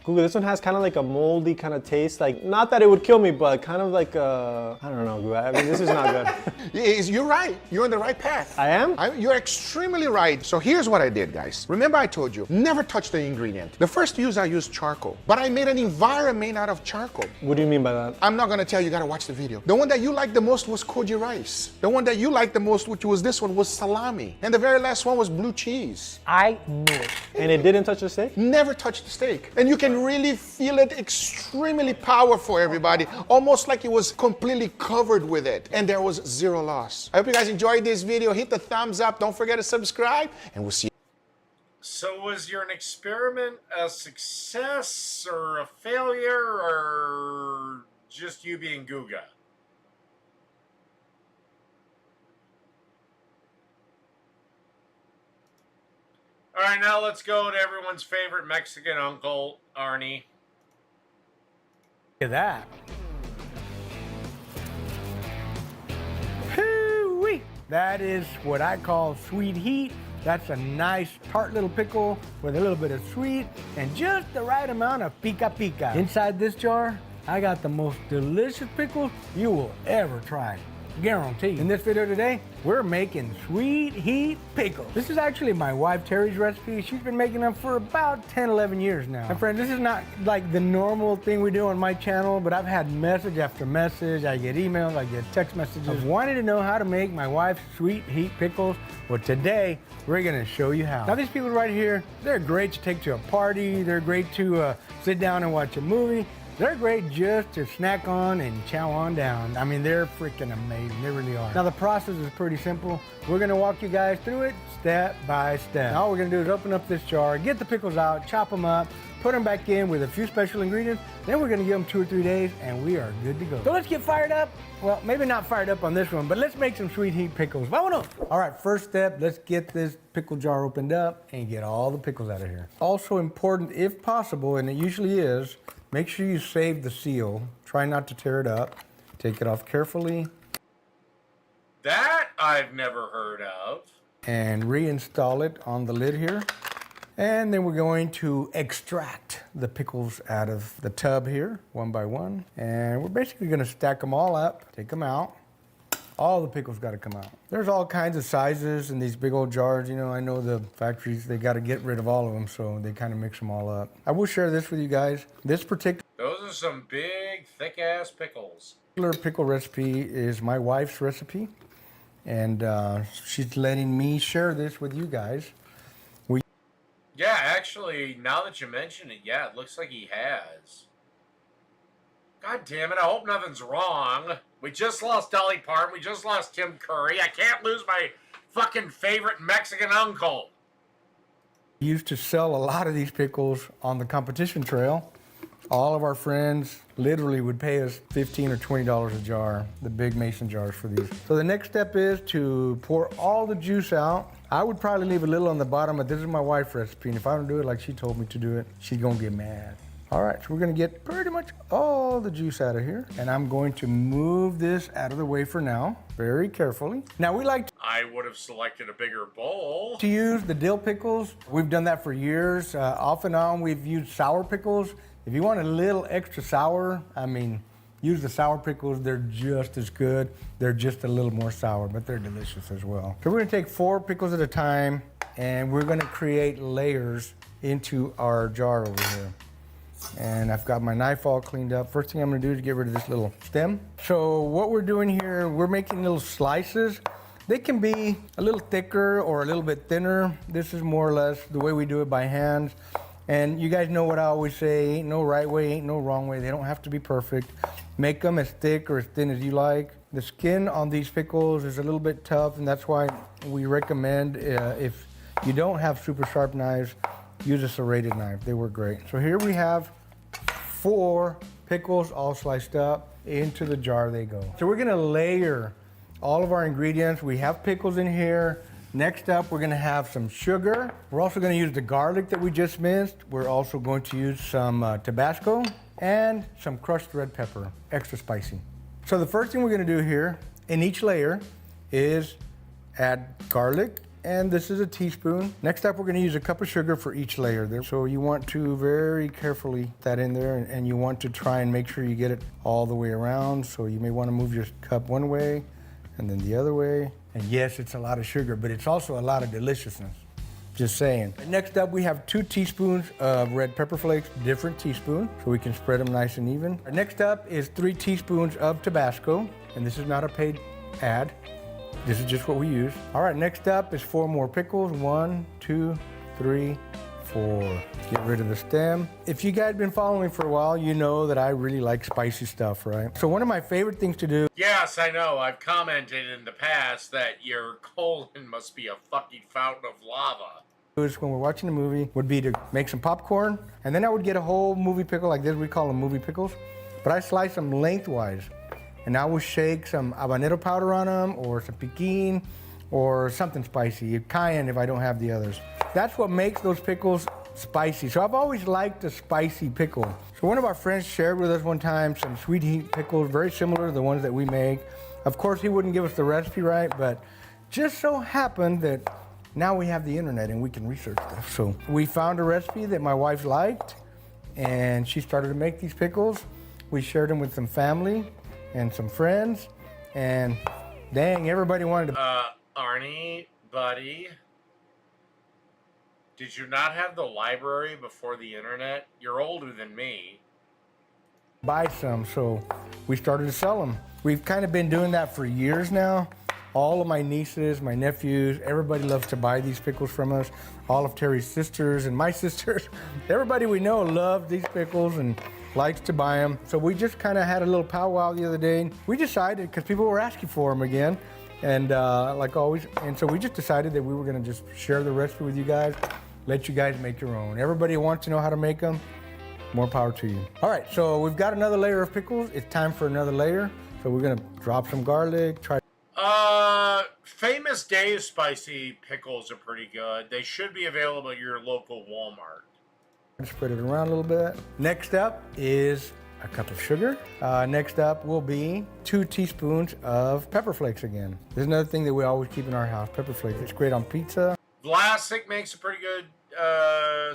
Google, this one has kind of like a moldy kind of taste. Like, not that it would kill me, but kind of like I don't know, Google. I mean, this is not good. You're right. You're on the right path. I am? You're extremely right. So here's what I did, guys. Remember I told you, never touch the ingredient. The first use I used charcoal, but I made an environment out of charcoal. What do you mean by that? I'm not gonna tell you, gotta watch the video. The one that you liked the most was koji rice. The one that you liked the most, which was this one, was salami. And the very last one was blue cheese. I knew it. And it didn't touch the steak? Never touched the steak. And you can really feel it extremely powerful, everybody. Almost like it was completely covered with it. And there was zero loss. I hope you guys enjoyed this video. Hit the thumbs up. Don't forget to subscribe. And we'll see you. So was your experiment a success or a failure or just you being Guga? All right, now let's go to everyone's favorite Mexican uncle, Arnie. Look at that. Hoo-wee! That is what I call sweet heat. That's a nice tart little pickle with a little bit of sweet and just the right amount of pica pica. Inside this jar, I got the most delicious pickles you will ever try. guaranteed. In this video today, we're making sweet heat pickles. This is actually my wife Terry's recipe. She's been making them for about 10, 11 years now. And friends, this is not like the normal thing we do on my channel, but I've had message after message. I get emails, I get text messages wanting to know how to make my wife's sweet heat pickles. Well, today, we're gonna show you how. Now, these pickles right here, they're great to take to a party. They're great to sit down and watch a movie. They're great just to snack on and chow on down. I mean, they're freaking amazing. They really are. Now, the process is pretty simple. We're gonna walk you guys through it step by step. Now, all we're gonna do is open up this jar, get the pickles out, chop them up, put them back in with a few special ingredients. Then we're gonna give them 2 or 3 days and we are good to go. So let's get fired up. Well, maybe not fired up on this one, but let's make some sweet heat pickles. Vámonos. All right, first step, let's get this pickle jar opened up and get all the pickles out of here. Also important, if possible, and it usually is, make sure you save the seal. Try not to tear it up. Take it off carefully. That I've never heard of. And reinstall it on the lid here. And then we're going to extract the pickles out of the tub here, one by one. And we're basically gonna stack them all up, take them out. All the pickles gotta come out. There's all kinds of sizes in these big old jars. You know, I know the factories, they gotta get rid of all of them, so they kind of mix them all up. I will share this with you guys. This particular Those are some big, thick-ass pickles. pickle recipe is my wife's recipe. And she's letting me share this with you guys. Yeah, actually, now that you mention it, yeah, it looks like he has. God damn it, I hope nothing's wrong. We just lost Dolly Parton, we just lost Tim Curry. I can't lose my fucking favorite Mexican uncle. We used to sell a lot of these pickles on the competition trail. All of our friends literally would pay us $15 or $20 a jar, the big mason jars for these. So the next step is to pour all the juice out. I would probably leave a little on the bottom, but this is my wife's recipe, and if I don't do it like she told me to do it, she's gonna get mad. All right, so we're gonna get pretty much all the juice out of here, and I'm going to move this out of the way for now, very carefully. Now we like I would have selected a bigger bowl. to use the dill pickles. We've done that for years. Off and on, we've used sour pickles. If you want a little extra sour, I mean, use the sour pickles. They're just as good. They're just a little more sour, but they're delicious as well. So we're gonna take 4 pickles at a time, and we're gonna create layers into our jar over here. And I've got my knife all cleaned up. First thing I'm gonna do is get rid of this little stem. So what we're doing here, we're making little slices. They can be a little thicker or a little bit thinner. This is more or less the way we do it by hand. And you guys know what I always say, ain't no right way, ain't no wrong way. They don't have to be perfect. Make them as thick or as thin as you like. The skin on these pickles is a little bit tough, and that's why we recommend if you don't have super sharp knives, use a serrated knife. They work great. So here we have 4 pickles all sliced up. Into the jar they go. So we're gonna layer all of our ingredients. We have pickles in here. Next up, we're gonna have some sugar. We're also gonna use the garlic that we just minced. We're also going to use some Tabasco and some crushed red pepper, extra spicy. So the first thing we're gonna do here in each layer is add garlic, and this is a teaspoon. Next up, we're gonna use a cup of sugar for each layer there. So you want to very carefully put that in there, and you want to try and make sure you get it all the way around. So you may wanna move your cup one way and then the other way. And yes, it's a lot of sugar, but it's also a lot of deliciousness. Just saying. Next up, we have 2 teaspoons of red pepper flakes, different teaspoon, so we can spread them nice and even. Next up is 3 teaspoons of Tabasco, and this is not a paid ad. This is just what we use. All right, next up is 4 more pickles. 1, 2, 3, 4. Get rid of the stem. If you guys have been following me for a while, you know that I really like spicy stuff, right? So one of my favorite things to do. Yes, I know. I've commented in the past that your colon must be a fucking fountain of lava. Is when we're watching a movie would be to make some popcorn, and then I would get a whole movie pickle like this. We call them movie pickles, but I slice them lengthwise, and I will shake some habanero powder on them, or some piquin, or something spicy, cayenne if I don't have the others. That's what makes those pickles spicy. So I've always liked a spicy pickle. So one of our friends shared with us one time some sweet heat pickles, very similar to the ones that we make. Of course, he wouldn't give us the recipe right, but just so happened that now we have the internet and we can research stuff. So we found a recipe that my wife liked, and she started to make these pickles. We shared them with some family and some friends, and Dang, everybody wanted to. Arnie, buddy, did you not have the library before the internet? You're older than me. Buy some, so we started to sell them. We've kind of been doing that for years now. All of my nieces, my nephews, everybody loves to buy these pickles from us. All of Terry's sisters and my sisters, everybody we know loves these pickles and likes to buy them. So we just kind of had a little powwow the other day. We decided, because people were asking for them again, and like always, and so we just decided that we were gonna just share the recipe with you guys, let you guys make your own. Everybody wants to know how to make them. More power to you. All right, so we've got another layer of pickles. It's time for another layer. So we're gonna drop some garlic, try. Famous Dave's spicy pickles are pretty good. They should be available at your local Walmart. Spread it around a little bit. Next up is a cup of sugar. Next up will be 2 teaspoons of pepper flakes again. There's another thing that we always keep in our house, pepper flakes. It's great on pizza. Vlasic makes a pretty good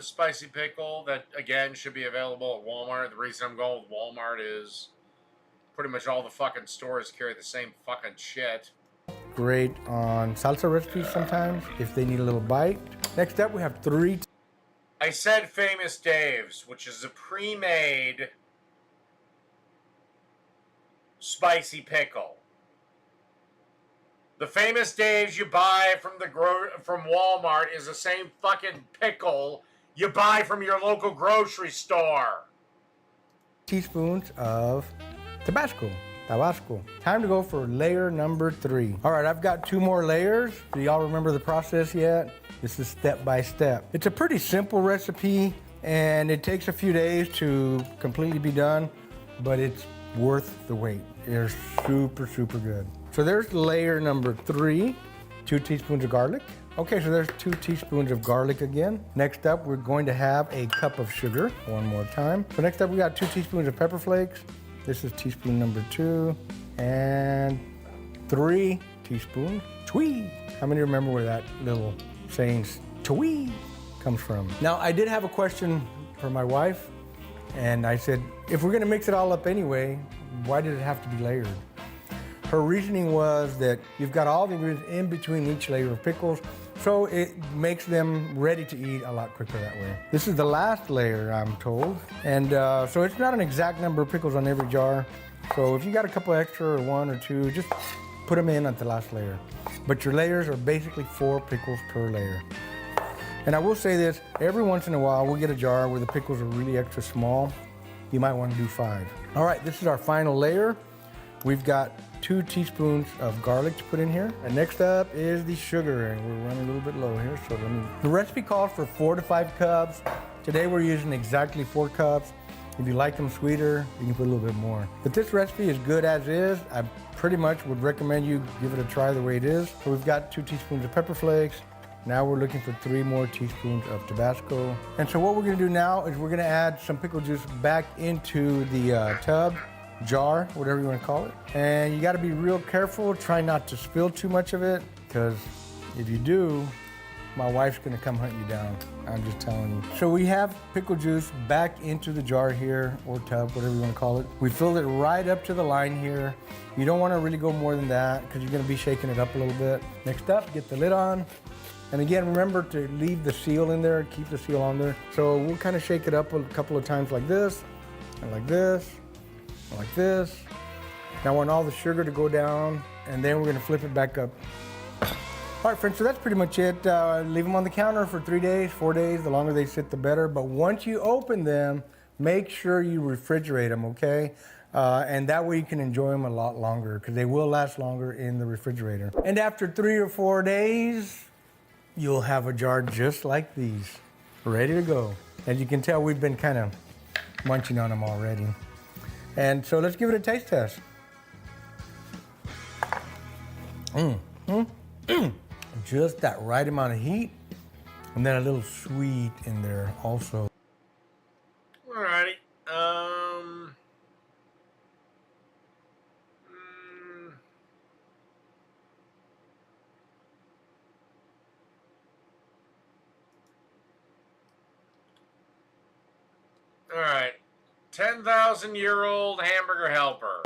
spicy pickle that, again, should be available at Walmart. The reason I'm going with Walmart is pretty much all the fucking stores carry the same fucking shit. Great on salsa recipes sometimes, if they need a little bite. Next up, we have 3. I said Famous Dave's, which is a pre-made spicy pickle. The Famous Dave's you buy from Walmart is the same fucking pickle you buy from your local grocery store. Teaspoons of Tabasco. Time to go for layer number 3. All right, I've got 2 more layers. Do y'all remember the process yet? This is step by step. It's a pretty simple recipe, and it takes a few days to completely be done, but it's worth the wait. They're super, super good. So there's layer number 3, 2 teaspoons of garlic. Okay, so there's 2 teaspoons of garlic again. Next up, we're going to have a cup of sugar, one more time. So next up, we got 2 teaspoons of pepper flakes. This is teaspoon number 2, and 3 teaspoons. Twee! How many remember where that little saying twee comes from? Now, I did have a question for my wife, and I said, if we're gonna mix it all up anyway, why did it have to be layered? Her reasoning was that you've got all the ingredients in between each layer of pickles, so it makes them ready to eat a lot quicker that way. This is the last layer, I'm told, and so it's not an exact number of pickles on every jar. So if you got a couple extra or 1 or 2, just put them in at the last layer. But your layers are basically 4 pickles per layer. And I will say this, every once in a while we'll get a jar where the pickles are really extra small. You might want to do 5. All right, this is our final layer. We've got 2 teaspoons of garlic to put in here. And next up is the sugar, and we're running a little bit low here, so The recipe calls for 4 to 5 cups. Today we're using exactly 4 cups. If you like them sweeter, you can put a little bit more. But this recipe is good as is. I pretty much would recommend you give it a try the way it is. So we've got 2 teaspoons of pepper flakes. Now we're looking for 3 more teaspoons of Tabasco. And so what we're gonna do now is we're gonna add some pickle juice back into the tub, jar, whatever you want to call it. And you got to be real careful. Try not to spill too much of it, because if you do, my wife's going to come hunt you down. I'm just telling you. So we have pickle juice back into the jar here, or tub, whatever you want to call it. We filled it right up to the line here. You don't want to really go more than that, because you're going to be shaking it up a little bit. Next up, get the lid on. And again, remember to leave the seal in there, keep the seal on there. So we'll kind of shake it up a couple of times like this, and like this, like this. Now I want all the sugar to go down, and then we're gonna flip it back up. All right, friends, so that's pretty much it. Leave them on the counter for 3 days, 4 days. The longer they sit, the better. But once you open them, make sure you refrigerate them, okay? And that way you can enjoy them a lot longer, because they will last longer in the refrigerator. And after 3 or 4 days, you'll have a jar just like these, ready to go. As you can tell, we've been kind of munching on them already. And so let's give it a taste test. Just that right amount of heat, and then a little sweet in there also. Alrighty. Alright. 10,000-year-old hamburger helper.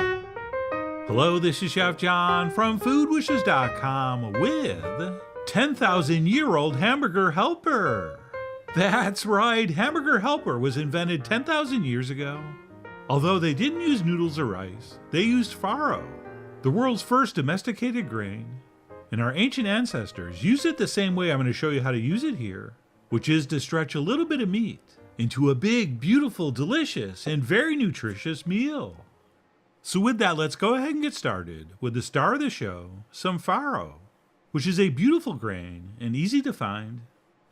Hello, this is Chef John from foodwishes.com with 10,000-year-old hamburger helper. That's right, hamburger helper was invented 10,000 years ago. Although they didn't use noodles or rice, they used farro, the world's first domesticated grain. And our ancient ancestors used it the same way I'm going to show you how to use it here, which is to stretch a little bit of meat into a big, beautiful, delicious, and very nutritious meal. So with that, let's go ahead and get started with the star of the show, some farro, which is a beautiful grain and easy to find.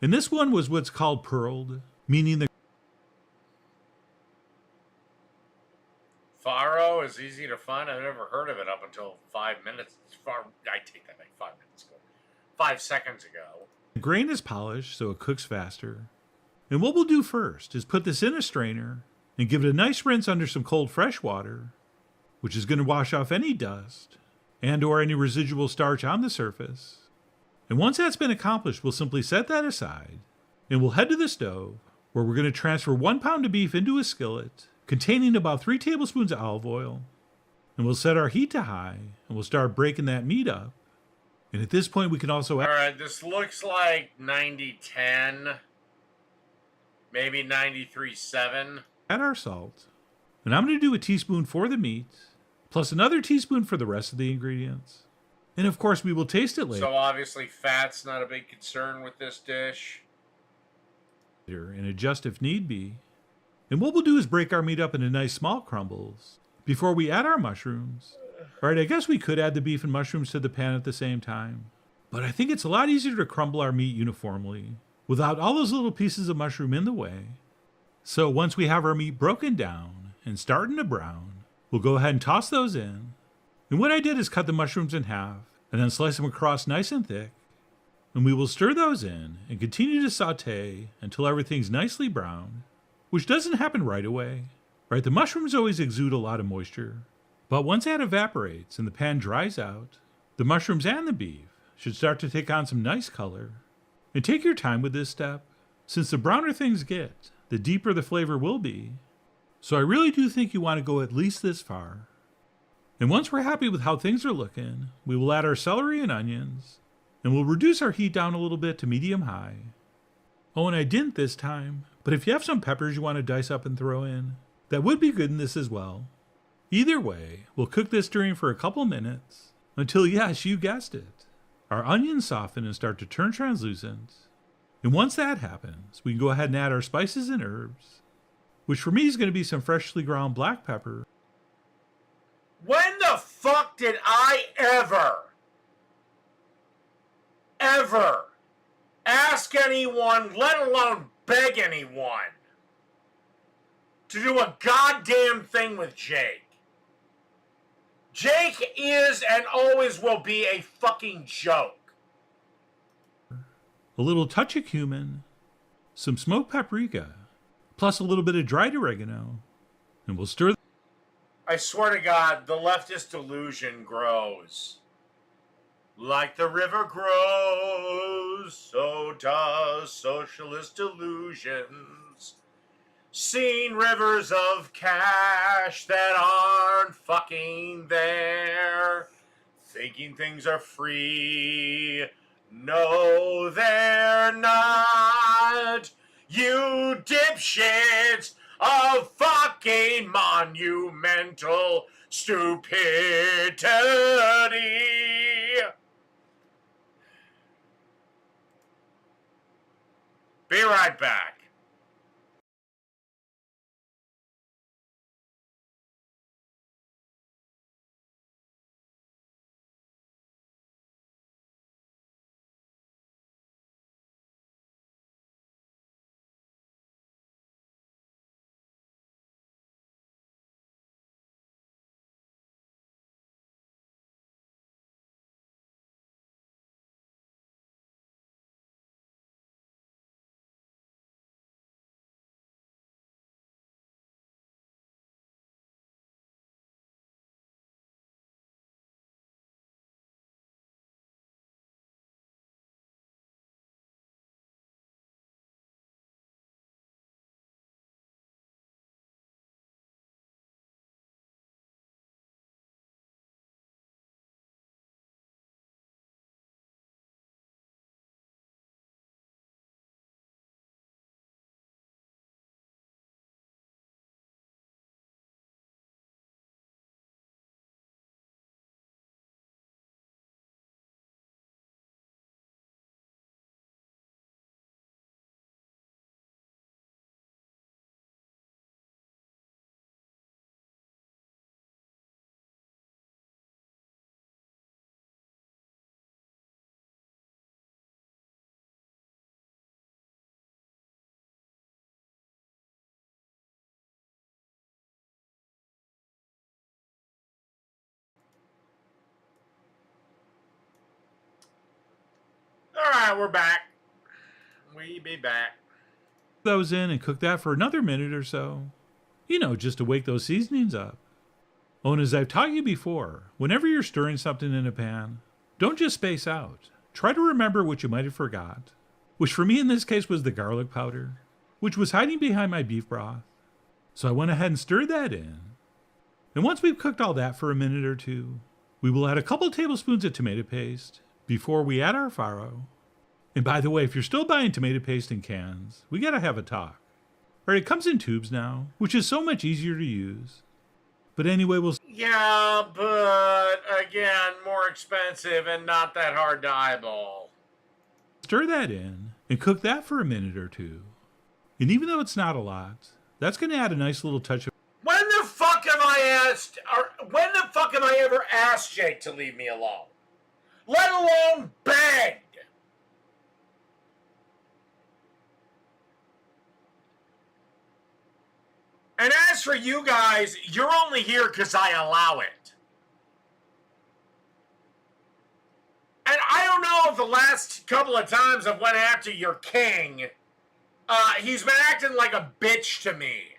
And this one was what's called pearled, meaning the Farro is easy to find. I've never heard of it up until 5 minutes. I take that back 5 minutes ago. 5 seconds ago. grain is polished so it cooks faster. And what we'll do first is put this in a strainer and give it a nice rinse under some cold fresh water, which is going to wash off any dust and or any residual starch on the surface. And once that's been accomplished, we'll simply set that aside and we'll head to the stove where we're going to transfer 1 pound of beef into a skillet containing about 3 tablespoons of olive oil. And we'll set our heat to high and we'll start breaking that meat up. And at this point, we can also All right, this looks like 90-10, maybe 93-7. add our salt. And I'm going to do a teaspoon for the meat, plus another teaspoon for the rest of the ingredients. And of course, we will taste it later. So obviously fat's not a big concern with this dish. And adjust if need be. And what we'll do is break our meat up into nice small crumbles before we add our mushrooms. All right, I guess we could add the beef and mushrooms to the pan at the same time, but I think it's a lot easier to crumble our meat uniformly without all those little pieces of mushroom in the way. So once we have our meat broken down and starting to brown, we'll go ahead and toss those in. And what I did is cut the mushrooms in half and then slice them across nice and thick. And we will stir those in and continue to saute until everything's nicely brown, which doesn't happen right away. Right, the mushrooms always exude a lot of moisture, but once that evaporates and the pan dries out, the mushrooms and the beef should start to take on some nice color. And take your time with this step, since the browner things get, the deeper the flavor will be. So I really do think you want to go at least this far. And once we're happy with how things are looking, we will add our celery and onions, and we'll reduce our heat down a little bit to medium-high. Oh, and I didn't this time, but if you have some peppers you want to dice up and throw in, that would be good in this as well. Either way, we'll cook this stirring for a couple minutes until, yes, you guessed it, our onions soften and start to turn translucent. And once that happens, we can go ahead and add our spices and herbs, which for me is going to be some freshly ground black pepper. When the fuck did I ever ask anyone, let alone beg anyone, to do a goddamn thing with Jake? Jake is and always will be a fucking joke. A little touch of cumin, some smoked paprika, plus a little bit of dried oregano, and we'll stir. I swear to God, the leftist delusion grows. Like the river grows, so does socialist delusions. Seen rivers of cash that aren't fucking there. Thinking things are free. No, they're not. You dipshits of fucking monumental stupidity. Be right back. Alright, we're back. We be back. Those in and cook that for another minute or so. You know, just to wake those seasonings up. Oh, and as I've taught you before, whenever you're stirring something in a pan, don't just space out. Try to remember what you might have forgot, which for me in this case was the garlic powder, which was hiding behind my beef broth. So I went ahead and stirred that in. And once we've cooked all that for a minute or two, we will add a couple tablespoons of tomato paste before we add our farro. And by the way, if you're still buying tomato paste in cans, we gotta have a talk. All right, it comes in tubes now, which is so much easier to use. But anyway, we'll... Yeah, but again, more expensive and not that hard to eyeball. Stir that in and cook that for a minute or two. And even though it's not a lot, that's going to add a nice little touch of... When the fuck have I ever asked Jake to leave me alone? Let alone begged. And as for you guys, you're only here because I allow it. And I don't know if the last couple of times I've went after your king, he's been acting like a bitch to me.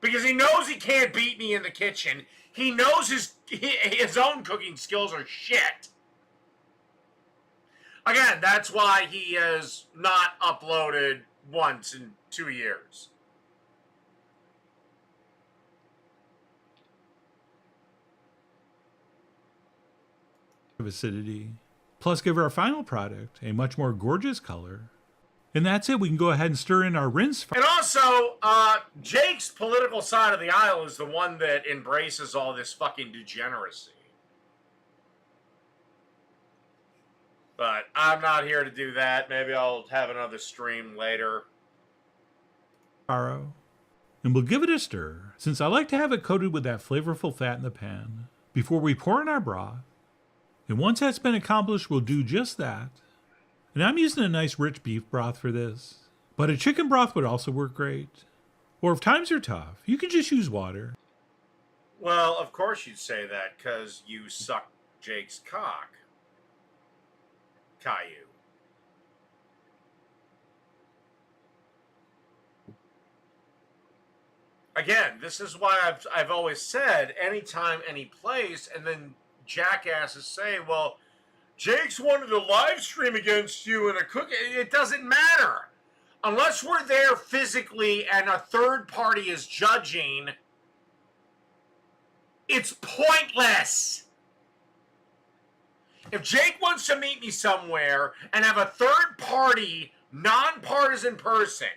Because he knows he can't beat me in the kitchen. He knows his own cooking skills are shit. Again, that's why he has not uploaded once in 2 years. of acidity, plus give our final product a much more gorgeous color. And that's it. We can go ahead and stir in our rinse. And also, Jake's political side of the aisle is the one that embraces all this fucking degeneracy. But I'm not here to do that. Maybe I'll have another stream later. And we'll give it a stir, since I like to have it coated with that flavorful fat in the pan before we pour in our broth. And once that's been accomplished, we'll do just that. And I'm using a nice rich beef broth for this, but a chicken broth would also work great. Or if times are tough, you can just use water. Well, of course you'd say that, because you suck Jake's cock. Caillou. Again, this is why I've always said, anytime, any place, and then jackasses say, well, Jake's wanted to live stream against you in a cook. It doesn't matter. Unless we're there physically and a third party is judging, it's pointless. If Jake wants to meet me somewhere and have a third party, nonpartisan person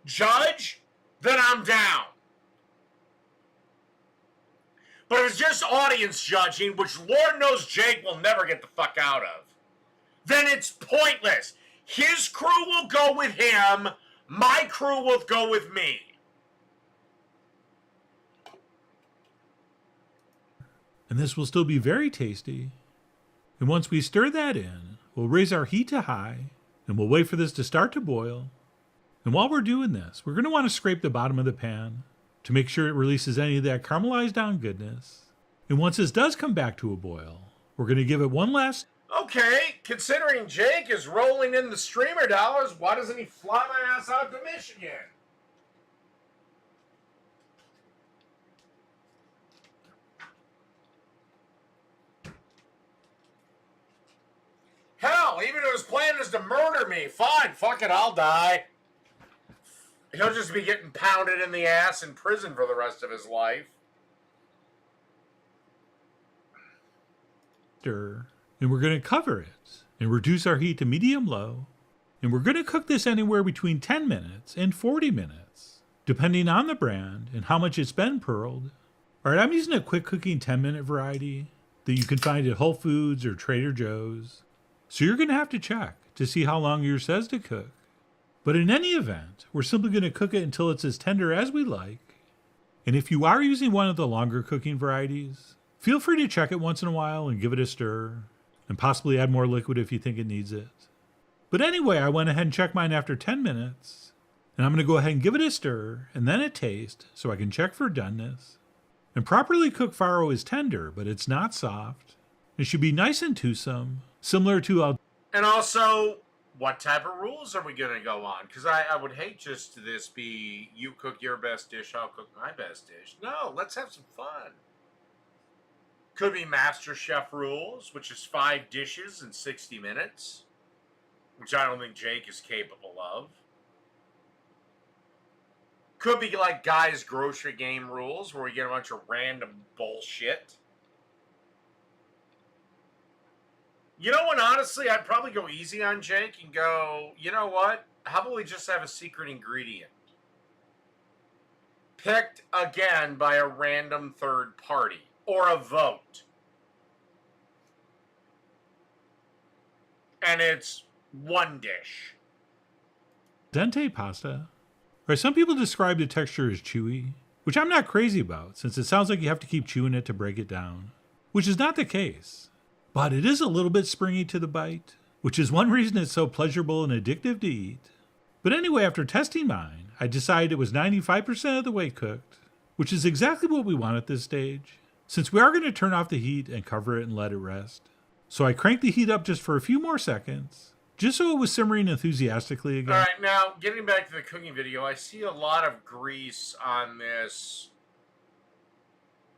judge, then I'm down. But if it's just audience judging, which Lord knows Jake will never get the fuck out of, then it's pointless. His crew will go with him, my crew will go with me. And this will still be very tasty. And once we stir that in, we'll raise our heat to high, and we'll wait for this to start to boil. And while we're doing this, we're going to want to scrape the bottom of the pan to make sure it releases any of that caramelized down goodness. And once this does come back to a boil, we're going to give it one last... Okay, considering Jake is rolling in the streamer dollars, why doesn't he fly my ass out to Michigan? Hell, even if his plan is to murder me, fine, fuck it, I'll die. He'll just be getting pounded in the ass in prison for the rest of his life. And we're going to cover it and reduce our heat to medium-low. And we're going to cook this anywhere between 10 minutes and 40 minutes, depending on the brand and how much it's been pearled. All right, I'm using a quick cooking 10-minute variety that you can find at Whole Foods or Trader Joe's. So you're going to have to check to see how long yours says to cook. But in any event, we're simply going to cook it until it's as tender as we like. And if you are using one of the longer cooking varieties, feel free to check it once in a while and give it a stir, and possibly add more liquid if you think it needs it. But anyway, I went ahead and checked mine after 10 minutes, and I'm going to go ahead and give it a stir, and then a taste, so I can check for doneness. And properly cooked farro is tender, but it's not soft. It should be nice and toothsome, similar to And also, what type of rules are we going to go on? Because I would hate just to this be, you cook your best dish, I'll cook my best dish. No, let's have some fun. Could be Master Chef rules, which is 5 dishes in 60 minutes. Which I don't think Jake is capable of. Could be like Guy's Grocery Game rules, where we get a bunch of random bullshit. You know what, honestly, I'd probably go easy on Jake and go, you know what? How about we just have a secret ingredient? Picked, again, by a random third party. Or a vote. And it's one dish. dente pasta. Right, some people describe the texture as chewy, which I'm not crazy about, since it sounds like you have to keep chewing it to break it down, which is not the case. But it is a little bit springy to the bite, which is one reason it's so pleasurable and addictive to eat. But anyway, after testing mine, I decided it was 95% of the way cooked, which is exactly what we want at this stage, since we are going to turn off the heat and cover it and let it rest. So I cranked the heat up just for a few more seconds, just so it was simmering enthusiastically again. Alright, now, getting back to the cooking video, I see a lot of grease on this.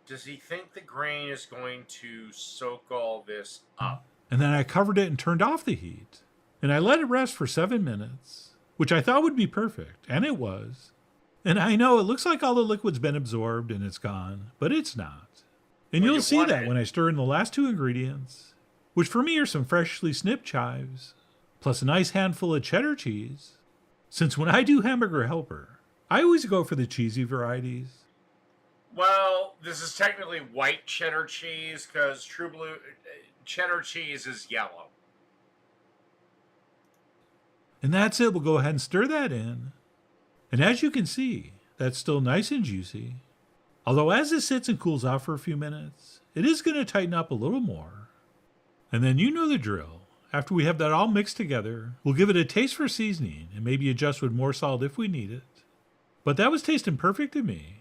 Does he think the grain is going to soak all this up? And then I covered it and turned off the heat. And I let it rest for 7 minutes, which I thought would be perfect, and it was. And I know it looks like all the liquid's been absorbed and it's gone, but it's not. And Well, you'll you see want that it. when I stir in the last 2 ingredients, which for me are some freshly snipped chives, plus a nice handful of cheddar cheese. Since when I do hamburger helper, I always go for the cheesy varieties. Well, this is technically white cheddar cheese, because True Blue cheddar cheese is yellow. And that's it. We'll go ahead and stir that in. And as you can see, that's still nice and juicy. Although as it sits and cools off for a few minutes, it is going to tighten up a little more. And then you know the drill. After we have that all mixed together, we'll give it a taste for seasoning and maybe adjust with more salt if we need it. But that was tasting perfect to me.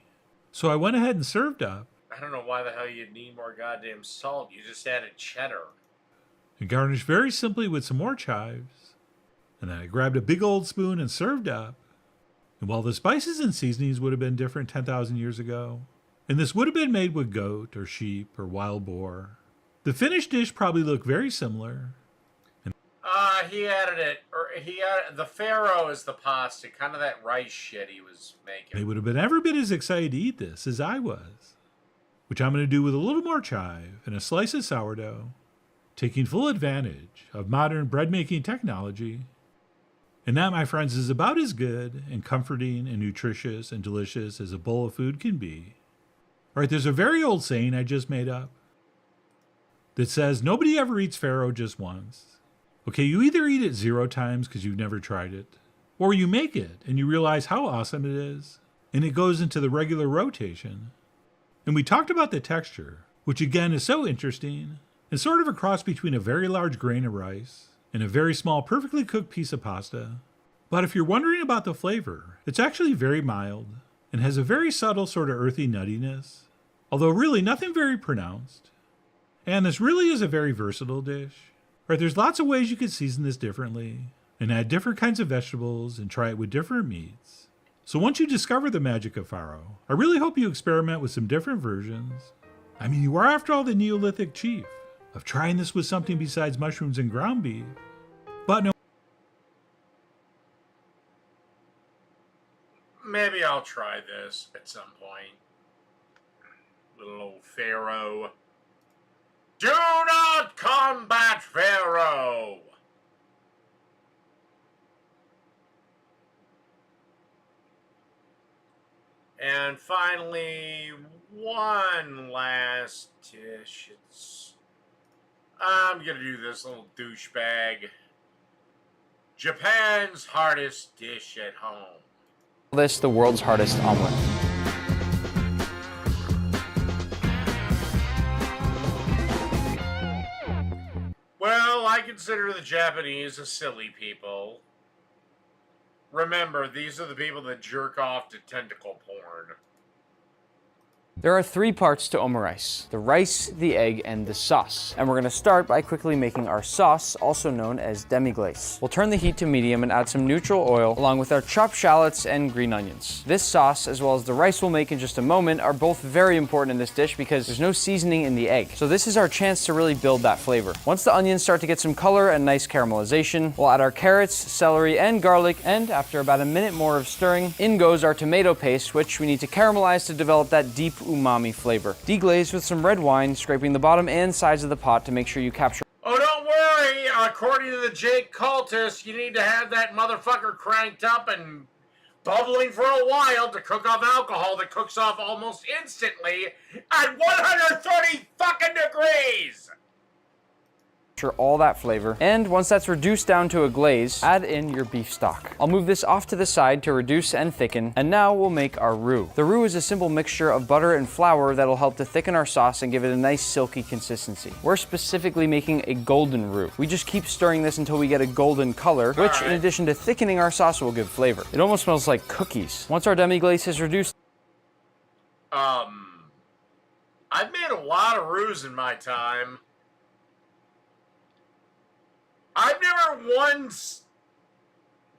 So I went ahead and served up I don't know why the hell you'd need more goddamn salt. You just added cheddar. and garnished very simply with some more chives. And then I grabbed a big old spoon and served up. And while the spices and seasonings would have been different 10,000 years ago, and this would have been made with goat or sheep or wild boar, the finished dish probably looked very similar. He added it, or he added, the farro is the pasta, kind of that rice shit he was making. They would have been every bit as excited to eat this as I was, which I'm going to do with a little more chive and a slice of sourdough, taking full advantage of modern bread making technology. And that, my friends, is about as good and comforting and nutritious and delicious as a bowl of food can be. All right, there's a very old saying I just made up that says nobody ever eats farro just once. Okay, you either eat it 0 times because you've never tried it, or you make it and you realize how awesome it is, and it goes into the regular rotation. And we talked about the texture, which again is so interesting, and sort of a cross between a very large grain of rice and a very small, perfectly cooked piece of pasta. But if you're wondering about the flavor, it's actually very mild and has a very subtle sort of earthy nuttiness, although really nothing very pronounced. And this really is a very versatile dish. Right, there's lots of ways you could season this differently and add different kinds of vegetables and try it with different meats. So once you discover the magic of farro, I really hope you experiment with some different versions. I mean, you are after all the Neolithic chief of trying this with something besides mushrooms and ground beef. But no. Maybe I'll try this at some point. Little old farro. Do not combat farro! And finally, one last dish. I'm gonna do this little douchebag. Japan's hardest dish at home. This the world's hardest omelet. Well, I consider the Japanese a silly people. Remember, these are the people that jerk off to tentacle porn. There are 3 parts to omurice: the rice, the egg, and the sauce. And we're gonna start by quickly making our sauce, also known as demi-glace. We'll turn the heat to medium and add some neutral oil, along with our chopped shallots and green onions. This sauce, as well as the rice we'll make in just a moment, are both very important in this dish because there's no seasoning in the egg. So this is our chance to really build that flavor. Once the onions start to get some color and nice caramelization, we'll add our carrots, celery, and garlic, and after about a minute more of stirring, in goes our tomato paste, which we need to caramelize to develop that deep umami flavor. Deglaze with some red wine, scraping the bottom and sides of the pot to make sure you capture. Oh, don't worry. According to the Jake cultist, you need to have that motherfucker cranked up and bubbling for a while to cook off alcohol that cooks off almost instantly at 130 fucking degrees. All that flavor. And once that's reduced down to a glaze, add in your beef stock. I'll move this off to the side to reduce and thicken, and now we'll make our roux. The roux is a simple mixture of butter and flour that'll help to thicken our sauce and give it a nice silky consistency. We're specifically making a golden roux. We just keep stirring this until we get a golden color, which in addition to thickening our sauce will give flavor. It almost smells like cookies. Once our demi-glace is reduced, I've made a lot of roux in my time. I've never once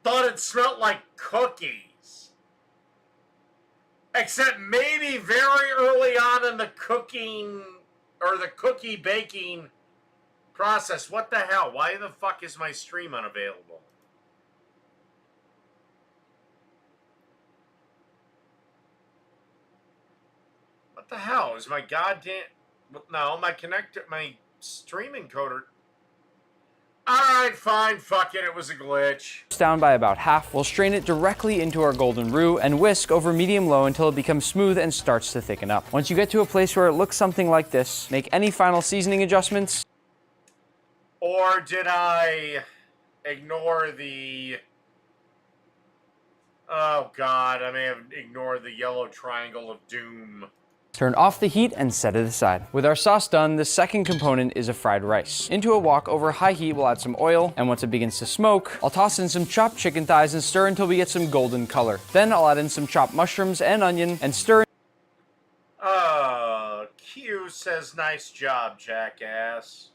thought it smelled like cookies. Except maybe very early on in the cooking, or the cookie baking process. What the hell? Why the fuck is my stream unavailable? What the hell? Is my goddamn... No, my connector, my stream encoder... Alright, fine, fuck it, it was a glitch. down by about half, we'll strain it directly into our golden roux and whisk over medium-low until it becomes smooth and starts to thicken up. Once you get to a place where it looks something like this, make any final seasoning adjustments. Or did I ignore the... Oh god, I may have ignored the yellow triangle of doom. Turn off the heat and set it aside. With our sauce done, the second component is a fried rice. Into a wok over high heat, we'll add some oil, and once it begins to smoke, I'll toss in some chopped chicken thighs and stir until we get some golden color. Then I'll add in some chopped mushrooms and onion and stir. Q says nice job, jackass.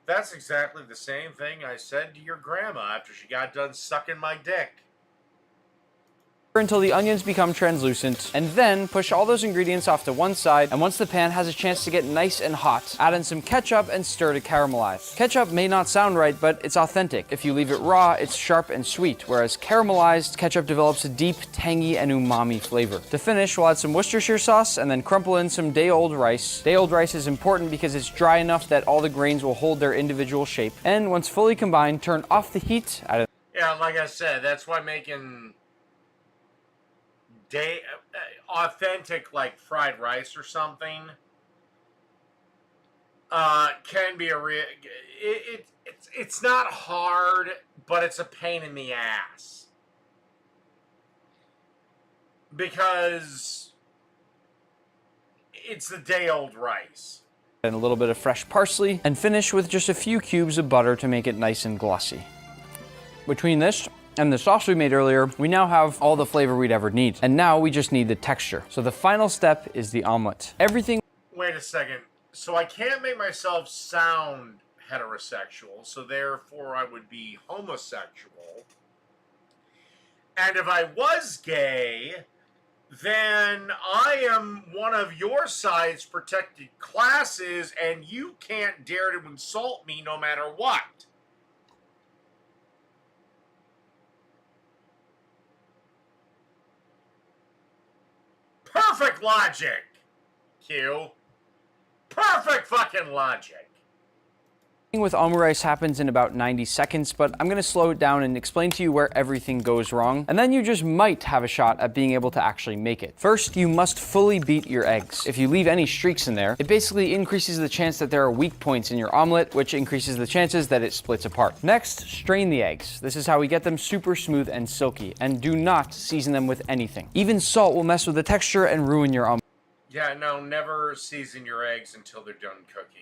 That's exactly the same thing I said to your grandma after she got done sucking my dick. Until the onions become translucent, and then push all those ingredients off to one side, and once the pan has a chance to get nice and hot, add in some ketchup and stir to caramelize. Ketchup may not sound right, but it's authentic. If you leave it raw, it's sharp and sweet, whereas caramelized ketchup develops a deep, tangy, and umami flavor. To finish, we'll add some Worcestershire sauce, and then crumple in some day-old rice. Day-old rice is important because it's dry enough that all the grains will hold their individual shape. And once fully combined, turn off the heat, Yeah, like I said, that's why making... authentic like fried rice or something can be a real it's not hard, but it's a pain in the ass because it's the day-old rice. And a little bit of fresh parsley, and finish with just a few cubes of butter to make it nice and glossy. Between this and the sauce we made earlier, we now have all the flavor we'd ever need. And now we just need the texture. So the final step is the omelet. Everything... Wait a second. So I can't make myself sound heterosexual, so therefore I would be homosexual. And if I was gay, then I am one of your side's protected classes, and you can't dare to insult me no matter what. Perfect logic, Q. Perfect fucking logic. With omurice happens in about 90 seconds, but I'm gonna slow it down and explain to you where everything goes wrong, and then you just might have a shot at being able to actually make it. First, you must fully beat your eggs. If you leave any streaks in there, it basically increases the chance that there are weak points in your omelet, which increases the chances that it splits apart. Next, strain the eggs. This is how we get them super smooth and silky, and do not season them with anything. Even salt will mess with the texture and ruin your omelet. Yeah, no, never season your eggs until th're done cooking.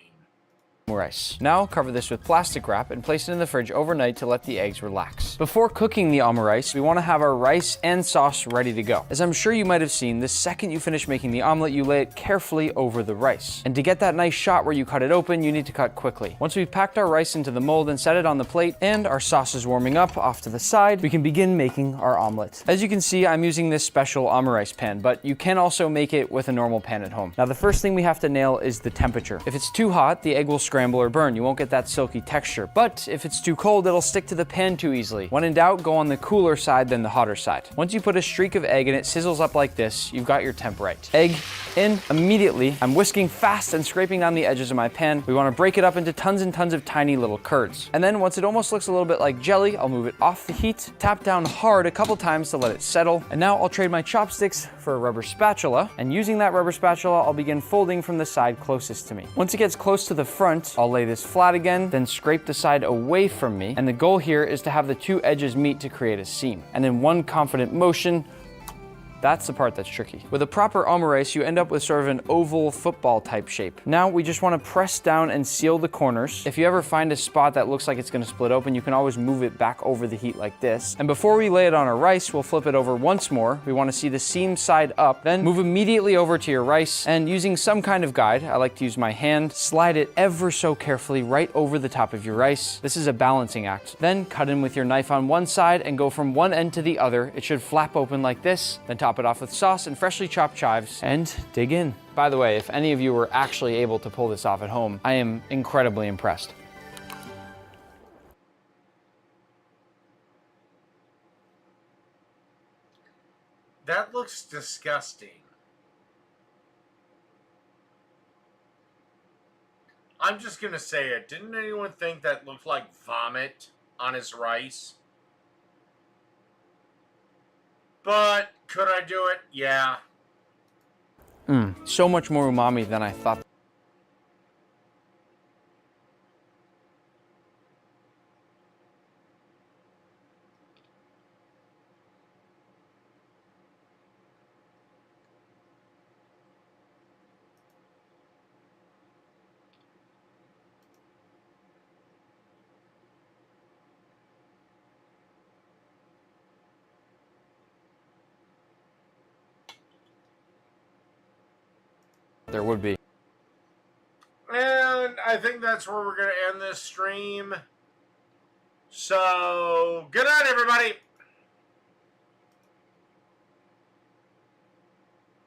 rice. Now cover this with plastic wrap and place it in the fridge overnight to let the eggs relax. Before cooking the omurice, we want to have our rice and sauce ready to go. As I'm sure you might have seen, the second you finish making the omelet, you lay it carefully over the rice. And to get that nice shot where you cut it open, you need to cut quickly. Once we've packed our rice into the mold and set it on the plate, and our sauce is warming up off to the side, we can begin making our omelet. As you can see, I'm using this special omurice pan, but you can also make it with a normal pan at home. Now, the first thing we have to nail is the temperature. If it's too hot, the egg will scramble or burn. You won't get that silky texture. But if it's too cold, it'll stick to the pan too easily. When in doubt, go on the cooler side than the hotter side. Once you put a streak of egg and it sizzles up like this, you've got your temp right. Egg in immediately. I'm whisking fast and scraping down the edges of my pan. We want to break it up into tons and tons of tiny little curds. And then once it almost looks a little bit like jelly, I'll move it off the heat, tap down hard a couple times to let it settle. And now I'll trade my chopsticks for a rubber spatula. And using that rubber spatula, I'll begin folding from the side closest to me. Once it gets close to the front, I'll lay this flat again, then scrape the side away from me. And the goal here is to have the two edges meet to create a seam. And in one confident motion, that's the part that's tricky. With a proper omurice, you end up with sort of an oval football type shape. Now we just want to press down and seal the corners. If you ever find a spot that looks like it's going to split open, you can always move it back over the heat like this. And before we lay it on our rice, we'll flip it over once more. We want to see the seam side up, then move immediately over to your rice, and using some kind of guide, I like to use my hand, slide it ever so carefully right over the top of your rice. This is a balancing act. Then cut in with your knife on one side and go from one end to the other. It should flap open like this, then top it off with sauce and freshly chopped chives and dig in. By the way, if any of you were actually able to pull this off at home, I am incredibly impressed. That looks disgusting. I'm just gonna say it. Didn't anyone think that looked like vomit on his rice? But could I do it? Yeah. So much more umami than I thought. There would be. And I think that's where we're going to end this stream. So, good night, everybody.